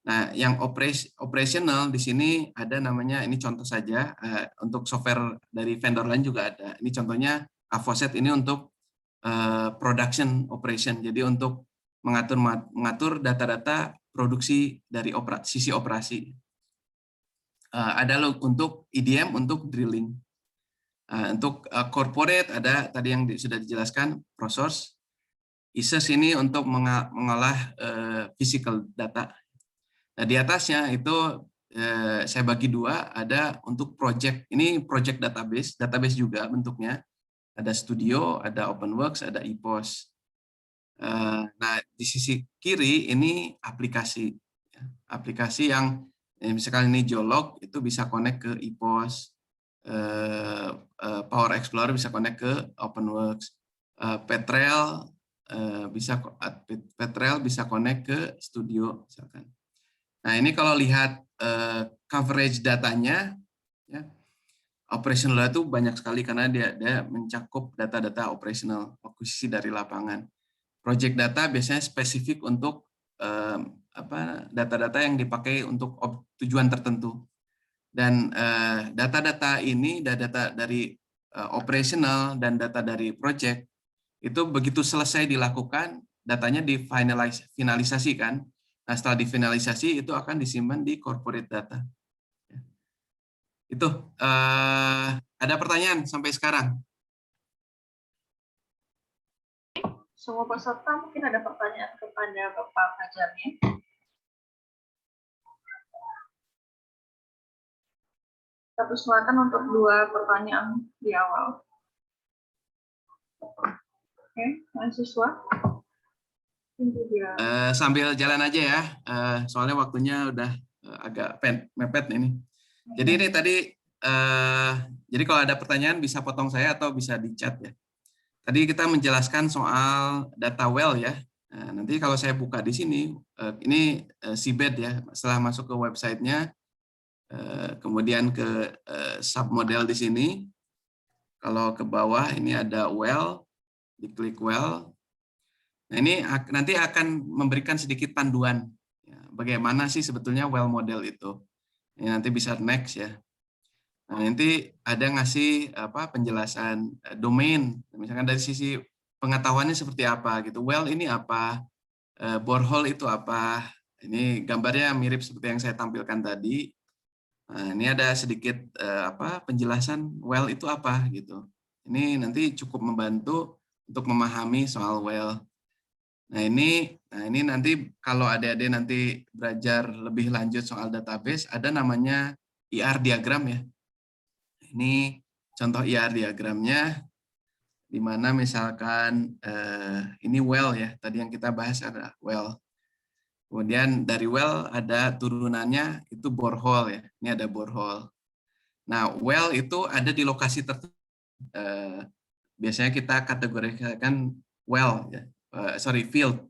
C: Nah, yang operational di sini ada namanya, ini contoh saja, untuk software dari vendor lain juga ada. Ini contohnya Avoset ini untuk production operation, jadi untuk mengatur data-data produksi dari sisi operasi. Ada untuk EDM untuk drilling. Untuk corporate ada tadi yang sudah dijelaskan, ProSource. ISES ini untuk mengolah physical data. Nah, di atasnya itu saya bagi dua, ada untuk project. Ini project database juga bentuknya. Ada Studio, ada OpenWorks, ada EPOS. Nah, di sisi kiri ini aplikasi. Aplikasi yang misalkan ini Geolog, itu bisa connect ke EPOS. Power Explorer bisa connect ke OpenWorks. Petrel bisa connect ke Studio misalkan. Nah, ini kalau lihat coverage datanya, ya, operational data itu banyak sekali karena dia mencakup data-data operational, akuisisi dari lapangan. Project data biasanya spesifik untuk data-data yang dipakai untuk tujuan tertentu. Dan data-data ini, data dari operational dan data dari project, itu begitu selesai dilakukan, datanya difinalisasikan. Nah, setelah difinalisasi itu akan disimpan di corporate data. Itu ada pertanyaan sampai sekarang?
B: Semua peserta mungkin ada pertanyaan kepada Bapak Fajarnya. Kita persilakan untuk 2 pertanyaan di awal. Oke, mahasiswa.
C: Sambil jalan aja ya, soalnya waktunya udah agak mepet ini. Jadi ini tadi, jadi kalau ada pertanyaan bisa potong saya atau bisa di chat ya. Tadi kita menjelaskan soal data well ya. Nah, nanti kalau saya buka di sini, ini seabed ya. Setelah masuk ke websitenya, kemudian ke submodel di sini. Kalau ke bawah ini ada well, diklik well. Nah, ini nanti akan memberikan sedikit panduan ya, bagaimana sih sebetulnya well model itu. Ini nanti bisa next ya. Nah, nanti ada ngasih penjelasan domain, misalkan dari sisi pengetahuannya seperti apa gitu. Well ini apa, borehole itu apa. Ini gambarnya mirip seperti yang saya tampilkan tadi. Nah, ini ada sedikit penjelasan well itu apa gitu. Ini nanti cukup membantu untuk memahami soal well. Nah ini nanti kalau adik-adik nanti belajar lebih lanjut soal database, ada namanya IR diagram ya. Ini contoh IR diagramnya, di mana misalkan ini well ya, tadi yang kita bahas ada well. Kemudian dari well ada turunannya, itu borehole ya, ini ada borehole. Nah well itu ada di lokasi tertentu. Biasanya kita kategorikan well ya, field.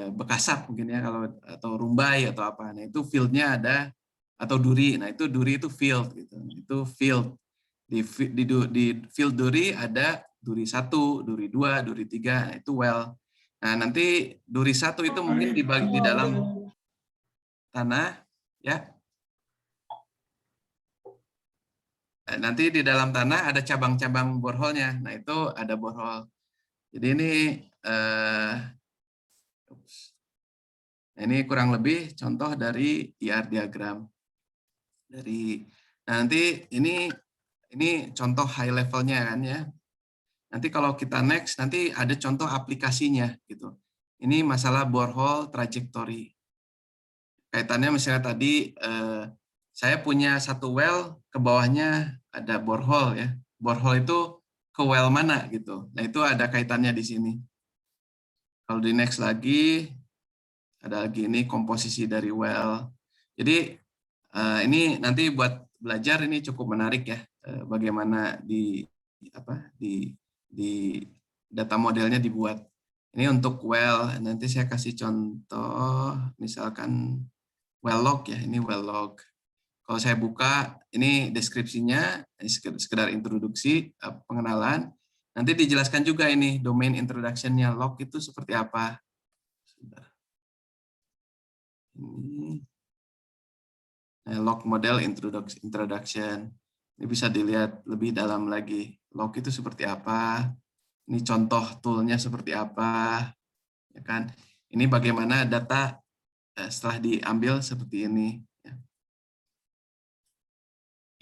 C: Bekasap mungkin ya, kalau atau Rumbai atau apa. Nah itu fieldnya ada, atau duri. Nah itu duri itu field gitu. Itu field. Di field duri ada duri 1, duri 2, duri 3. Nah, itu well. Nah nanti duri 1 itu mungkin dibagi di dalam tanah ya. Nanti di dalam tanah ada cabang-cabang borehole-nya. Nah itu ada borehole. Jadi ini nah, ini kurang lebih contoh dari IR diagram. Nah, nanti ini contoh high levelnya kan ya. Nanti kalau kita next, nanti ada contoh aplikasinya gitu. Ini masalah borehole trajectory. Kaitannya misalnya tadi saya punya satu well, ke bawahnya ada borehole ya. Borehole itu ke well mana gitu. Nah itu ada kaitannya di sini. Kalau di next lagi, ada lagi ini komposisi dari well. Jadi ini nanti buat belajar ini cukup menarik ya, bagaimana di data modelnya dibuat. Ini untuk well, nanti saya kasih contoh, misalkan well log ya, ini well log. Kalau saya buka, ini deskripsinya, sekedar introduksi, pengenalan. Nanti dijelaskan juga ini, domain introduction-nya log itu seperti apa. Ini log model introduction. Ini bisa dilihat lebih dalam lagi. Log itu seperti apa? Ini contoh toolnya seperti apa? Ya kan? Ini bagaimana data setelah diambil seperti ini.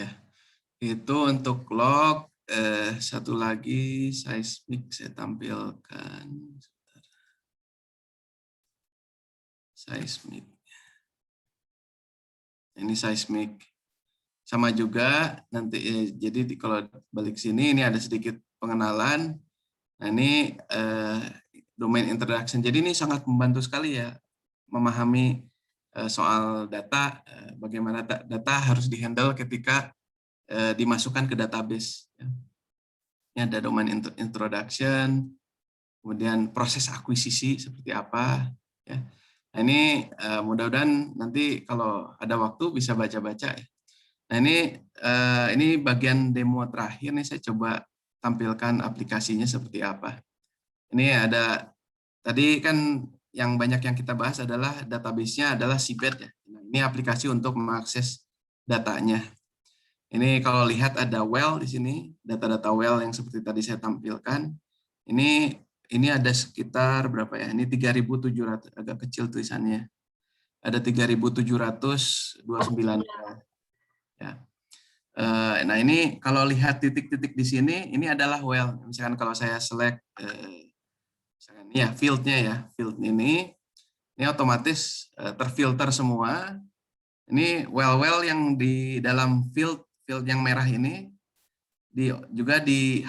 C: Ya, itu untuk log. Satu lagi seismic saya tampilkan. Seismic. Ini seismic. Sama juga nanti jadi kalau balik sini ini ada sedikit pengenalan. Nah, ini domain introduction. Jadi ini sangat membantu sekali ya memahami soal data, bagaimana data harus dihandle ketika dimasukkan ke database. Ini ada domain introduction, kemudian proses akuisisi seperti apa. Ya. Nah, ini mudah-mudahan nanti kalau ada waktu bisa baca-baca ya. Nah, ini bagian demo terakhir nih, saya coba tampilkan aplikasinya seperti apa. Ini ada, tadi kan yang banyak yang kita bahas adalah database-nya adalah Seabed ya. Nah, ini aplikasi untuk mengakses datanya. Ini kalau lihat ada well di sini, data-data well yang seperti tadi saya tampilkan. Ini ada sekitar berapa ya? Ini 3.700, agak kecil tulisannya. Ada 3.729 ya. Nah, ini kalau lihat titik-titik di sini, ini adalah well. Misalkan kalau saya select misalkan ya field-nya ya, field ini otomatis terfilter semua. Ini well-well yang di dalam field yang merah ini juga di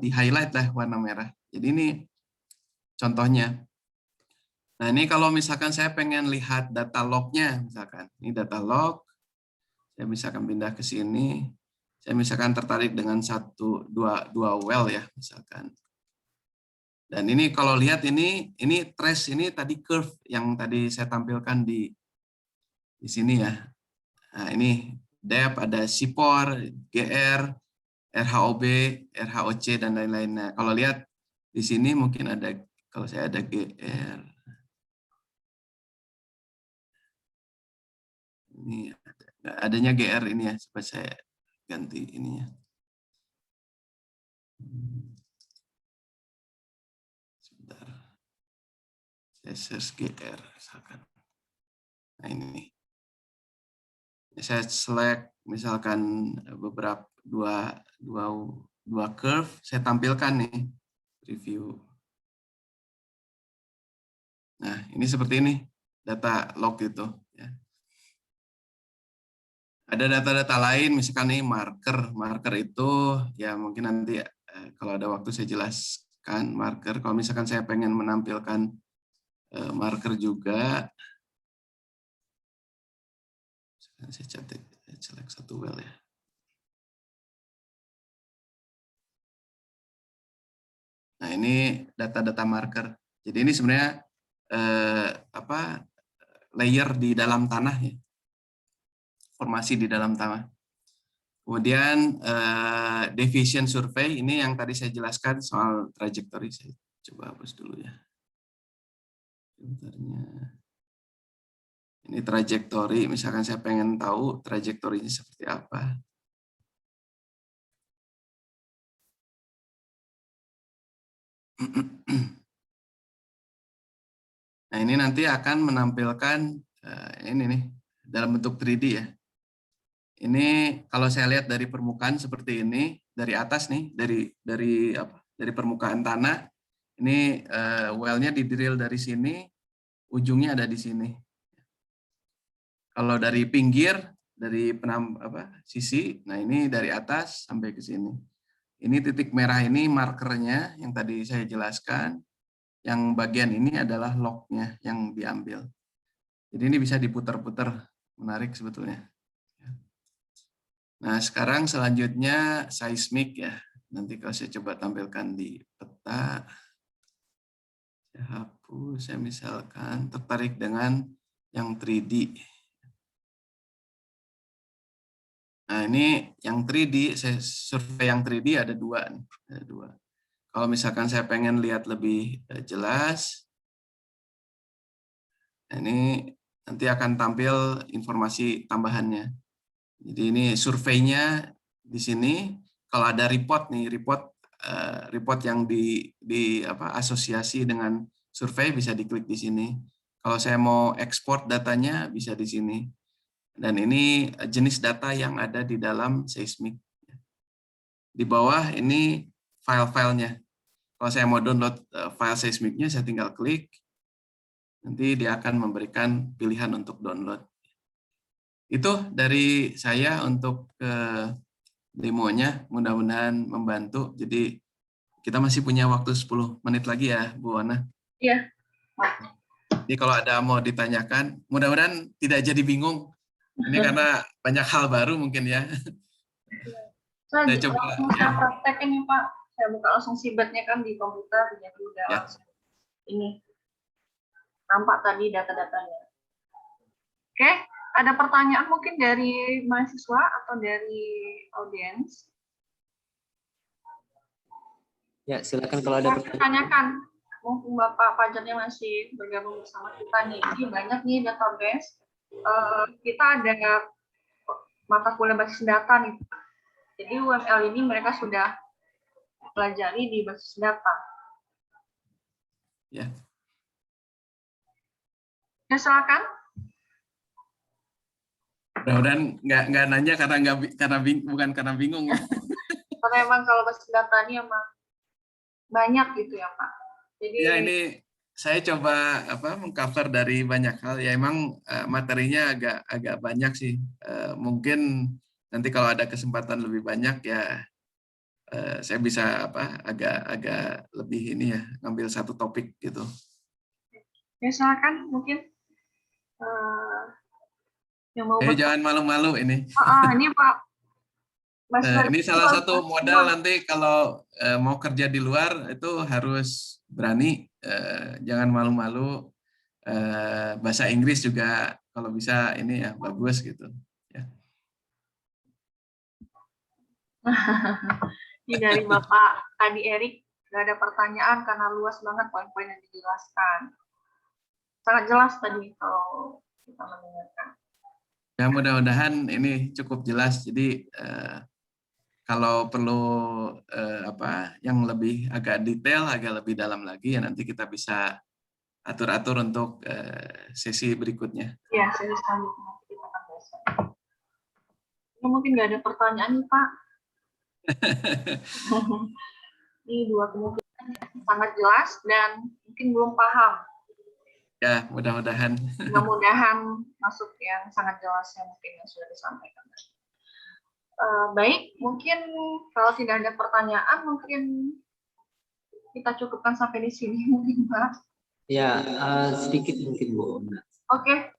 C: highlight lah warna merah. Jadi ini contohnya. Nah, ini kalau misalkan saya pengen lihat data log-nya, misalkan ini data log, saya misalkan pindah ke sini, saya misalkan tertarik dengan dua well ya, misalkan. Dan ini kalau lihat ini trace, ini tadi curve yang tadi saya tampilkan di sini ya. Nah, ini depth, ada SIPOR, GR, RHOB, RHOC, dan lain-lain. Nah, kalau lihat di sini mungkin ada, kalau saya ada GR. Ini adanya GR ini ya, supaya saya ganti ininya. Sebentar. Saya search GR, misalkan. Nah, ini. Saya select misalkan beberapa dua curve, saya tampilkan nih review. Nah, ini seperti ini data log itu ya. Ada data-data lain, misalkan nih marker itu ya mungkin nanti kalau ada waktu saya jelaskan marker. Kalau misalkan saya pengen menampilkan marker juga, saya select satu well ya. Nah, ini data-data marker. Jadi ini sebenarnya layer di dalam tanah ya. Formasi di dalam tanah. Kemudian deviation survey, ini yang tadi saya jelaskan soal trajectory. Saya coba hapus dulu ya. Bentarnya. Ini trajectory, misalkan saya pengen tahu trajektorinya seperti apa. Nah, ini nanti akan menampilkan ini nih dalam bentuk 3D ya. Ini kalau saya lihat dari permukaan seperti ini, dari atas nih, dari permukaan tanah, ini well-nya di-drill dari sini, ujungnya ada di sini. Kalau dari pinggir, dari sisi, nah ini dari atas sampai ke sini. Ini titik merah ini markernya yang tadi saya jelaskan. Yang bagian ini adalah lognya yang diambil. Jadi ini bisa diputar-putar, menarik sebetulnya. Nah, sekarang selanjutnya seismik ya. Nanti kalau saya coba tampilkan di peta, saya hapus, saya misalkan tertarik dengan yang 3D. Nah, ini yang 3D, saya survei yang 3D ada dua nih. Ada dua. Kalau misalkan saya pengen lihat lebih jelas, ini nanti akan tampil informasi tambahannya. Jadi ini surveinya di sini. Kalau ada report nih, report yang asosiasi dengan survei bisa diklik di sini. Kalau saya mau ekspor datanya bisa di sini. Dan ini jenis data yang ada di dalam seismik. Di bawah ini file-filenya. Kalau saya mau download file seismiknya, saya tinggal klik. Nanti dia akan memberikan pilihan untuk download. Itu dari saya untuk demonya, mudah-mudahan membantu. Jadi kita masih punya waktu 10 menit lagi ya, Bu Ana.
B: Iya.
C: Jadi kalau ada mau ditanyakan, mudah-mudahan tidak jadi bingung. Ini karena banyak hal baru mungkin ya.
B: Saya
C: coba
B: langsung saya praktekin nih Pak. Saya buka langsung sibetnya kan di komputer, jadi udah
C: ya.
B: langsung ini. Nampak tadi data-datanya. Oke, ada pertanyaan mungkin dari mahasiswa atau dari audiens?
A: Ya, silakan kalau ada pertanyaan.
B: Tanyakan. Mumpung Bapak Fajarnya masih bergabung bersama kita nih. Ini banyak nih database. Kita ada mata kuliah basis data nih. Jadi UML ini mereka sudah pelajari di basis data.
C: Ya.
B: Ya, silakan.
C: Mudah-mudahan nggak nanya bukan karena bingung ya.
B: Karena emang kalau basis data ini emang banyak gitu ya Pak. Jadi
C: ya ini saya coba mengcover dari banyak hal ya, emang materinya agak banyak sih. Mungkin nanti kalau ada kesempatan lebih banyak ya saya bisa agak lebih ini ya, ngambil satu topik gitu.
B: Ya silakan mungkin yang mau
C: Jangan malu-malu ini.
B: Ini Pak.
C: Ini salah satu modal nanti kalau mau kerja di luar itu harus berani, jangan malu-malu. Bahasa Inggris juga kalau bisa ini ya bagus gitu. Ya.
B: Ini dari Bapak Adi Erik, nggak ada pertanyaan karena luas banget poin-poin yang dijelaskan. Sangat jelas tadi kalau kita mendengarkan.
C: Ya mudah-mudahan ini cukup jelas. Jadi kalau perlu yang lebih agak detail, agak lebih dalam lagi ya nanti kita bisa atur-atur untuk sesi berikutnya.
B: Ya, sesi selanjutnya kita akan bahas. Ya, mungkin nggak ada pertanyaan nih Pak. Ini dua kemungkinan sangat jelas dan mungkin belum paham.
C: Ya, mudah-mudahan.
B: Mudah-mudahan masuk yang sangat jelas yang mungkin yang sudah disampaikan. Baik, mungkin kalau tidak ada pertanyaan, mungkin kita cukupkan sampai di sini mungkin Pak.
A: Ya, sedikit mungkin Bu.
B: Oke.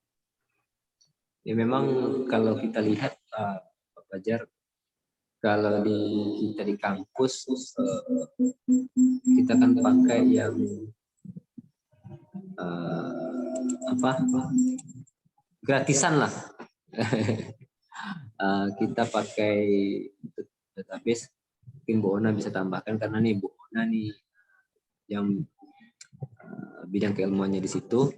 A: Ya memang kalau kita lihat Pak Fajar, kalau kita di kampus kita kan pakai yang gratisan lah. Kita pakai database, mungkin Bu Ona bisa tambahkan karena nih Bu Ona nih yang bidang keilmuannya di situ.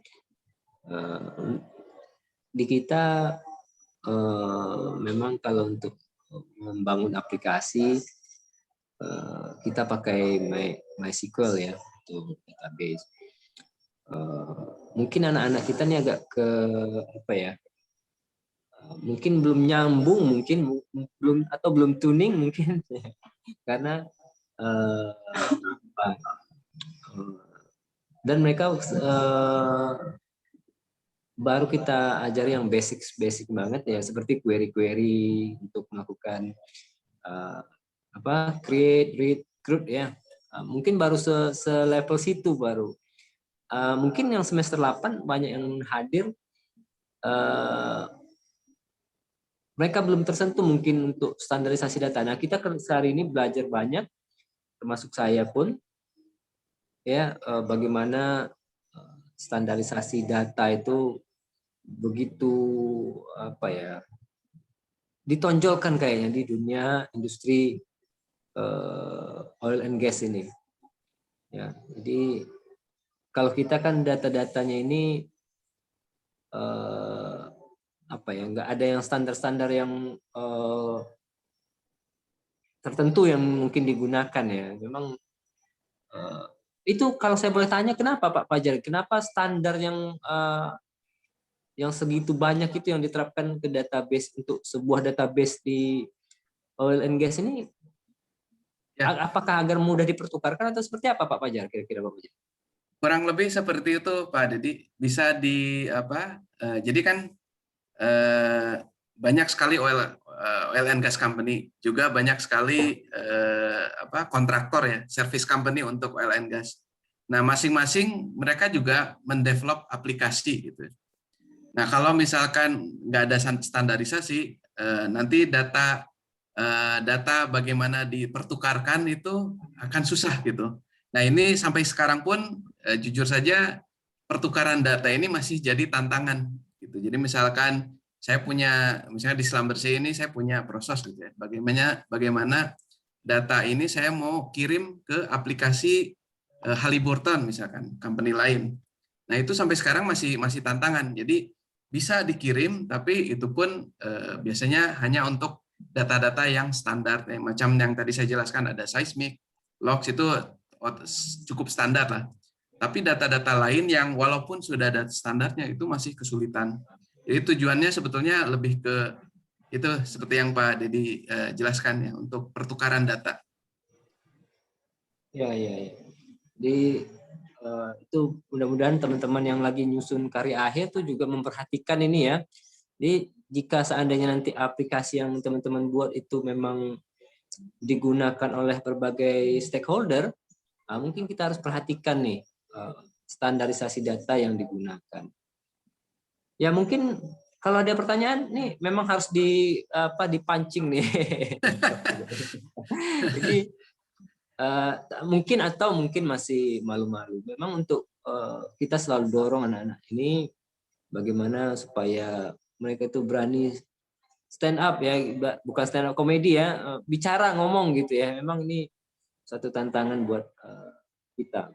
A: Di kita memang kalau untuk membangun aplikasi kita pakai MySQL ya untuk database. Mungkin anak-anak kita nih agak mungkin belum nyambung, mungkin belum tuning mungkin karena dan mereka baru kita ajari yang basic banget ya, seperti query untuk melakukan create, read, group ya. Mungkin baru selevel situ baru. Mungkin yang semester 8 banyak yang hadir mereka belum tersentuh mungkin untuk standarisasi data. Nah, kita hari ini belajar banyak, termasuk saya pun, ya bagaimana standarisasi data itu begitu apa ya, ditonjolkan kayaknya di dunia industri oil and gas ini. Ya, jadi kalau kita kan data-datanya ini apa ya, nggak ada yang standar-standar yang tertentu yang mungkin digunakan ya. Memang itu kalau saya boleh tanya, kenapa Pak Fajar? Kenapa standar yang segitu banyak itu yang diterapkan ke database untuk sebuah database di oil and gas ini?
C: Ya.
A: Apakah agar mudah dipertukarkan atau seperti apa Pak Fajar? Kira-kira Pak Fajar?
C: Kurang lebih seperti itu Pak Dedi. Bisa jadi kan banyak sekali oil and gas company, juga banyak sekali kontraktor ya, service company untuk oil and gas. Nah, masing-masing mereka juga mendevelop aplikasi gitu. Nah, kalau misalkan nggak ada standarisasi, nanti data bagaimana dipertukarkan itu akan susah gitu. Nah, ini sampai sekarang pun jujur saja pertukaran data ini masih jadi tantangan gitu. Jadi misalkan saya punya, misalnya di Schlumberger ini saya punya proses gitu ya. Bagaimana data ini saya mau kirim ke aplikasi Halliburton misalkan, company lain. Nah, itu sampai sekarang masih tantangan. Jadi bisa dikirim, tapi itu pun biasanya hanya untuk data-data yang standar, macam yang tadi saya jelaskan, ada seismic, logs, itu cukup standar lah. Tapi data-data lain yang walaupun sudah ada standarnya itu masih kesulitan. Jadi tujuannya sebetulnya lebih ke itu seperti yang Pak Dedi jelaskan ya, untuk pertukaran data.
A: Ya. Jadi itu mudah-mudahan teman-teman yang lagi nyusun karya akhir tuh juga memperhatikan ini ya. Jadi jika seandainya nanti aplikasi yang teman-teman buat itu memang digunakan oleh berbagai stakeholder, mungkin kita harus perhatikan nih standarisasi data yang digunakan. Ya mungkin kalau ada pertanyaan nih memang harus dipancing nih. Jadi mungkin masih malu-malu. Memang untuk kita selalu dorong anak-anak ini bagaimana supaya mereka itu berani stand up ya, bukan stand up komedi ya, bicara ngomong gitu ya. Memang ini satu tantangan buat kita.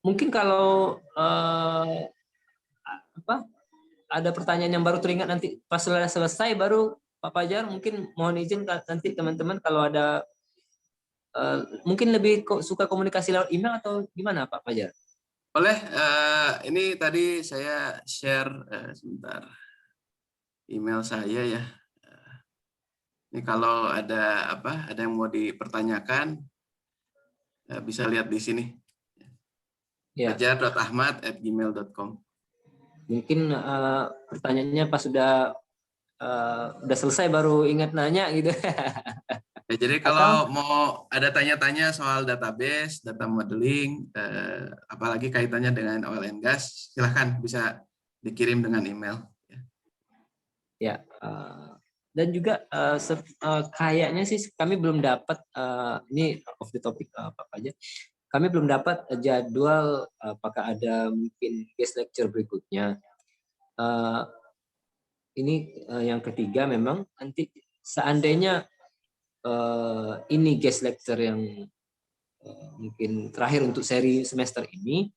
A: Mungkin kalau ada pertanyaan yang baru teringat nanti pas selesai baru Pak Fajar, mungkin mohon izin nanti teman-teman kalau ada mungkin lebih suka komunikasi lewat email atau gimana Pak Fajar?
C: Boleh, ini tadi saya share sebentar email saya ya. Ini kalau ada yang mau dipertanyakan bisa lihat di sini. Ya. fajar.ahmad@gmail.com.
A: Mungkin pertanyaannya pas sudah selesai baru ingat nanya gitu.
C: Ya, jadi kalau mau ada tanya-tanya soal database, data modeling, apalagi kaitannya dengan oil and gas, silahkan bisa dikirim dengan email.
A: Ya, dan juga kayaknya sih kami belum dapat, ini off the topic Pak Fajar, kami belum dapat jadwal apakah ada mungkin guest lecture berikutnya. Ini yang ketiga memang nanti seandainya ini guest lecture yang mungkin terakhir untuk seri semester ini,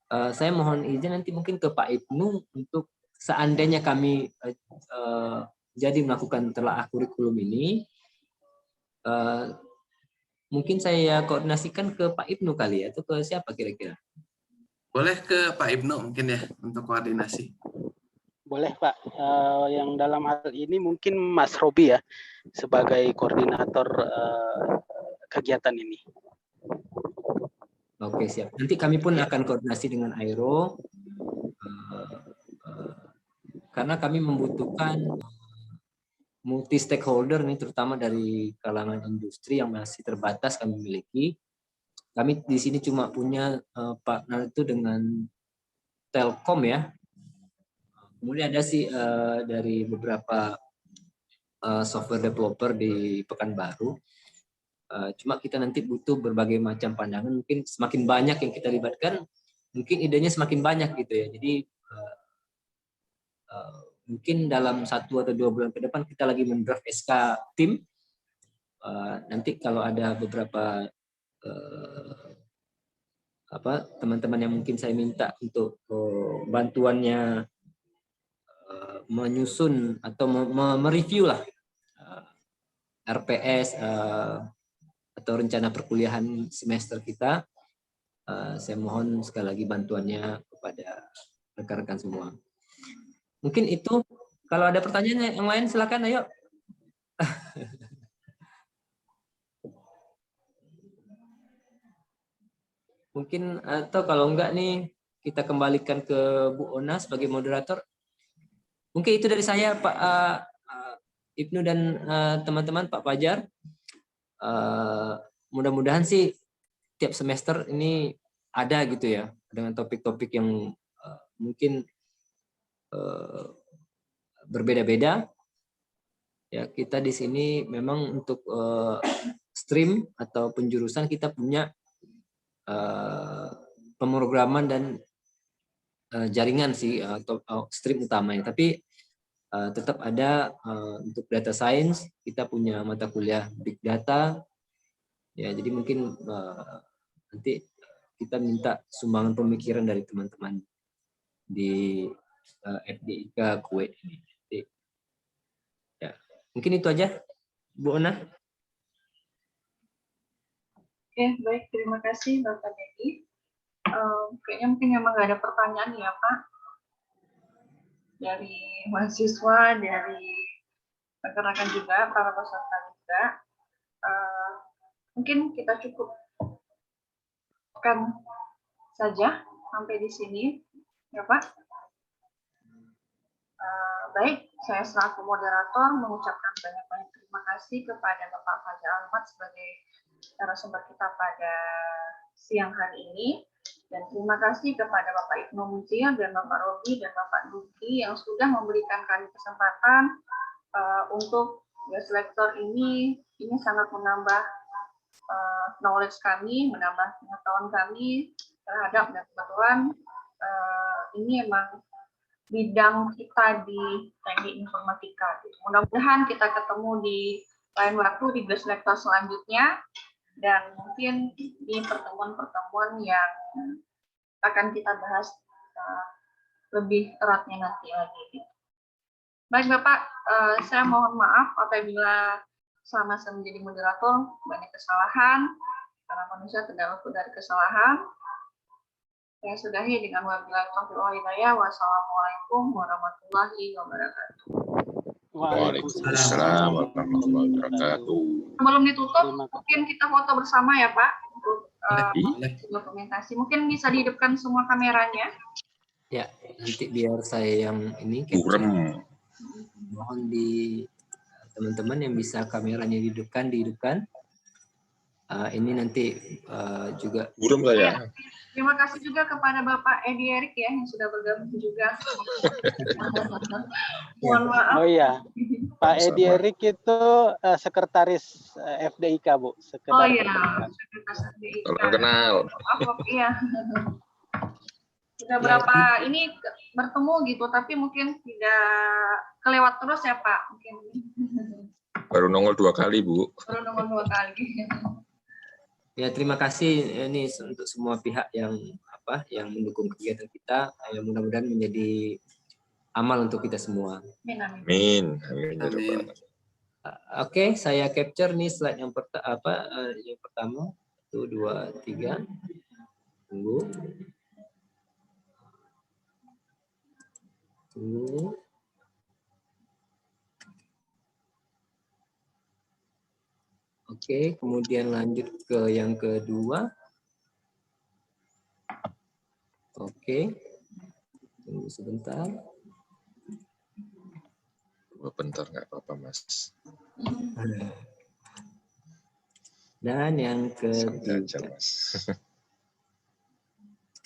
A: saya mohon izin nanti mungkin ke Pak Ibnu untuk seandainya kami jadi melakukan telaah kurikulum ini, mungkin saya koordinasikan ke Pak Ibnu kali ya, atau ke siapa kira-kira?
C: Boleh ke Pak Ibnu mungkin ya untuk koordinasi.
D: Boleh Pak, yang dalam hal ini mungkin Mas Robi ya sebagai koordinator kegiatan ini.
A: Oke siap. Nanti kami pun akan koordinasi dengan Aero karena kami membutuhkan multi stakeholder nih, terutama dari kalangan industri yang masih terbatas kami miliki. Kami di sini cuma punya partner itu dengan Telkom ya. Kemudian ada sih dari beberapa software developer di Pekanbaru. Cuma kita nanti butuh berbagai macam pandangan. Mungkin semakin banyak yang kita libatkan, mungkin idenya semakin banyak gitu ya. Jadi mungkin dalam 1 atau 2 bulan ke depan kita lagi mendraft SK tim. Nanti kalau ada beberapa teman-teman yang mungkin saya minta untuk bantuannya menyusun atau mereview lah RPS atau rencana perkuliahan semester kita, saya mohon sekali lagi bantuannya kepada rekan-rekan semua. Mungkin itu. Kalau ada pertanyaan yang lain silakan, ayo. Mungkin atau kalau enggak nih kita kembalikan ke Bu Ona sebagai moderator. Mungkin itu dari saya, Pak Ibnu dan teman-teman, Pak Fajar. Mudah-mudahan sih tiap semester ini ada gitu ya, dengan topik-topik yang mungkin berbeda-beda. Ya, kita di sini memang untuk stream atau penjurusan kita punya pemrograman dan jaringan sih atau stream utamanya, tapi tetap ada untuk data science kita punya mata kuliah big data ya. Jadi mungkin nanti kita minta sumbangan pemikiran dari teman-teman di FDIK Kuwait ini. Jadi, ya mungkin itu aja Bu Ona.
B: Oke, baik, terima kasih Bapak Dedi. Kayaknya mungkin memang nggak ada pertanyaan ya Pak, dari mahasiswa, dari rekan-rekan juga, para peserta juga. Mungkin kita cukupkan saja sampai di sini, ya Pak. Baik, saya selaku moderator mengucapkan banyak-banyak terima kasih kepada Bapak Fajar Ahmad sebagai narasumber kita pada siang hari ini. Dan terima kasih kepada Bapak Ibnu Mujir dan Bapak Robi dan Bapak Nuki yang sudah memberikan kami kesempatan untuk guest lecture ini sangat menambah knowledge kami, menambah pengetahuan kami terhadap, dan kebetulan ini emang bidang kita di teknik informatika. Mudah-mudahan kita ketemu di lain waktu di guest lecture selanjutnya, dan mungkin di pertemuan-pertemuan yang akan kita bahas lebih eratnya nanti lagi. Baik Bapak, saya mohon maaf apabila selama saya menjadi moderator banyak kesalahan, karena manusia tidak luput dari kesalahan. Saya sudahi dengan wabillahi taufiq wal hidayah. Wassalamualaikum warahmatullahi wabarakatuh.
E: Waalaikumsalam warahmatullahi wabarakatuh.
B: Sebelum ditutup, mungkin kita foto bersama ya Pak, untuk dokumentasi. Mungkin bisa dihidupkan semua kameranya.
A: Ya, nanti biar saya yang ini. Mohon di teman-teman yang bisa kameranya dihidupkan. Ini nanti juga.
E: Burung saya.
B: Terima kasih juga kepada Bapak Edi Erik ya yang sudah bergabung juga. Mohon maaf.
D: Oh iya, Pak Edi Erik itu sekretaris FDIK Bu.
B: Oh iya, sekretaris FDIK.
E: Salam kenal.
B: Maaf, iya. Sudah berapa ini bertemu gitu, tapi mungkin tidak kelewat terus ya Pak. Mungkin.
E: Baru nongol 2 kali Bu.
B: Baru nongol 2 kali.
A: Ya, terima kasih ini untuk semua pihak yang yang mendukung kegiatan kita. Mudah-mudahan menjadi amal untuk kita semua.
E: Amin.
A: Oke, saya capture nih slide yang pertama. 1, 2, 3. Tunggu. Oke, kemudian lanjut ke yang kedua. Oke, tunggu sebentar.
E: Bentar, nggak apa-apa Mas.
A: Dan yang ketiga.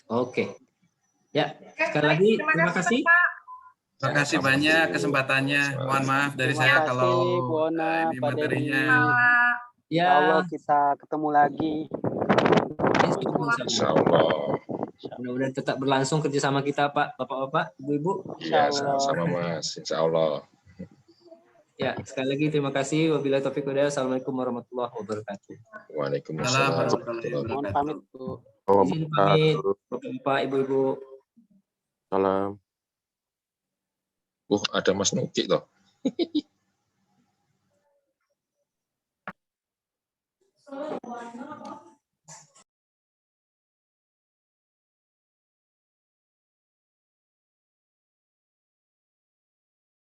A: Oke. Ya, sekali lagi terima kasih.
C: Terima kasih
E: Sama-sama,
C: banyak
E: Bu.
C: kesempatannya. Mohon maaf dari
D: Terima
C: saya
D: kasih,
C: kalau
D: Bu Ona,
C: ini
D: Pak
C: materinya.
D: Dedi.
A: Ya,
D: Insya Allah kita ketemu lagi.
E: Insya Allah.
A: mudah-mudahan tetap berlangsung kerjasama kita, Pak, Bapak-bapak, Ibu-ibu.
D: Insya
E: Ya,
D: Allah.
E: sama-sama Mas. Insya Allah.
A: Ya, sekali lagi terima kasih. Wabillahi taufiq wal hidayah. Assalamualaikum warahmatullahi wabarakatuh.
E: Waalaikumsalam
C: Salam
E: warahmatullahi
C: warahmatullahi
D: Mohon
C: wabarakatuh.
D: pamit, Bu.
A: Izin pamit, Bapak-bapak, Ibu-ibu.
F: Salam.
E: Ada Mas Nuki toh.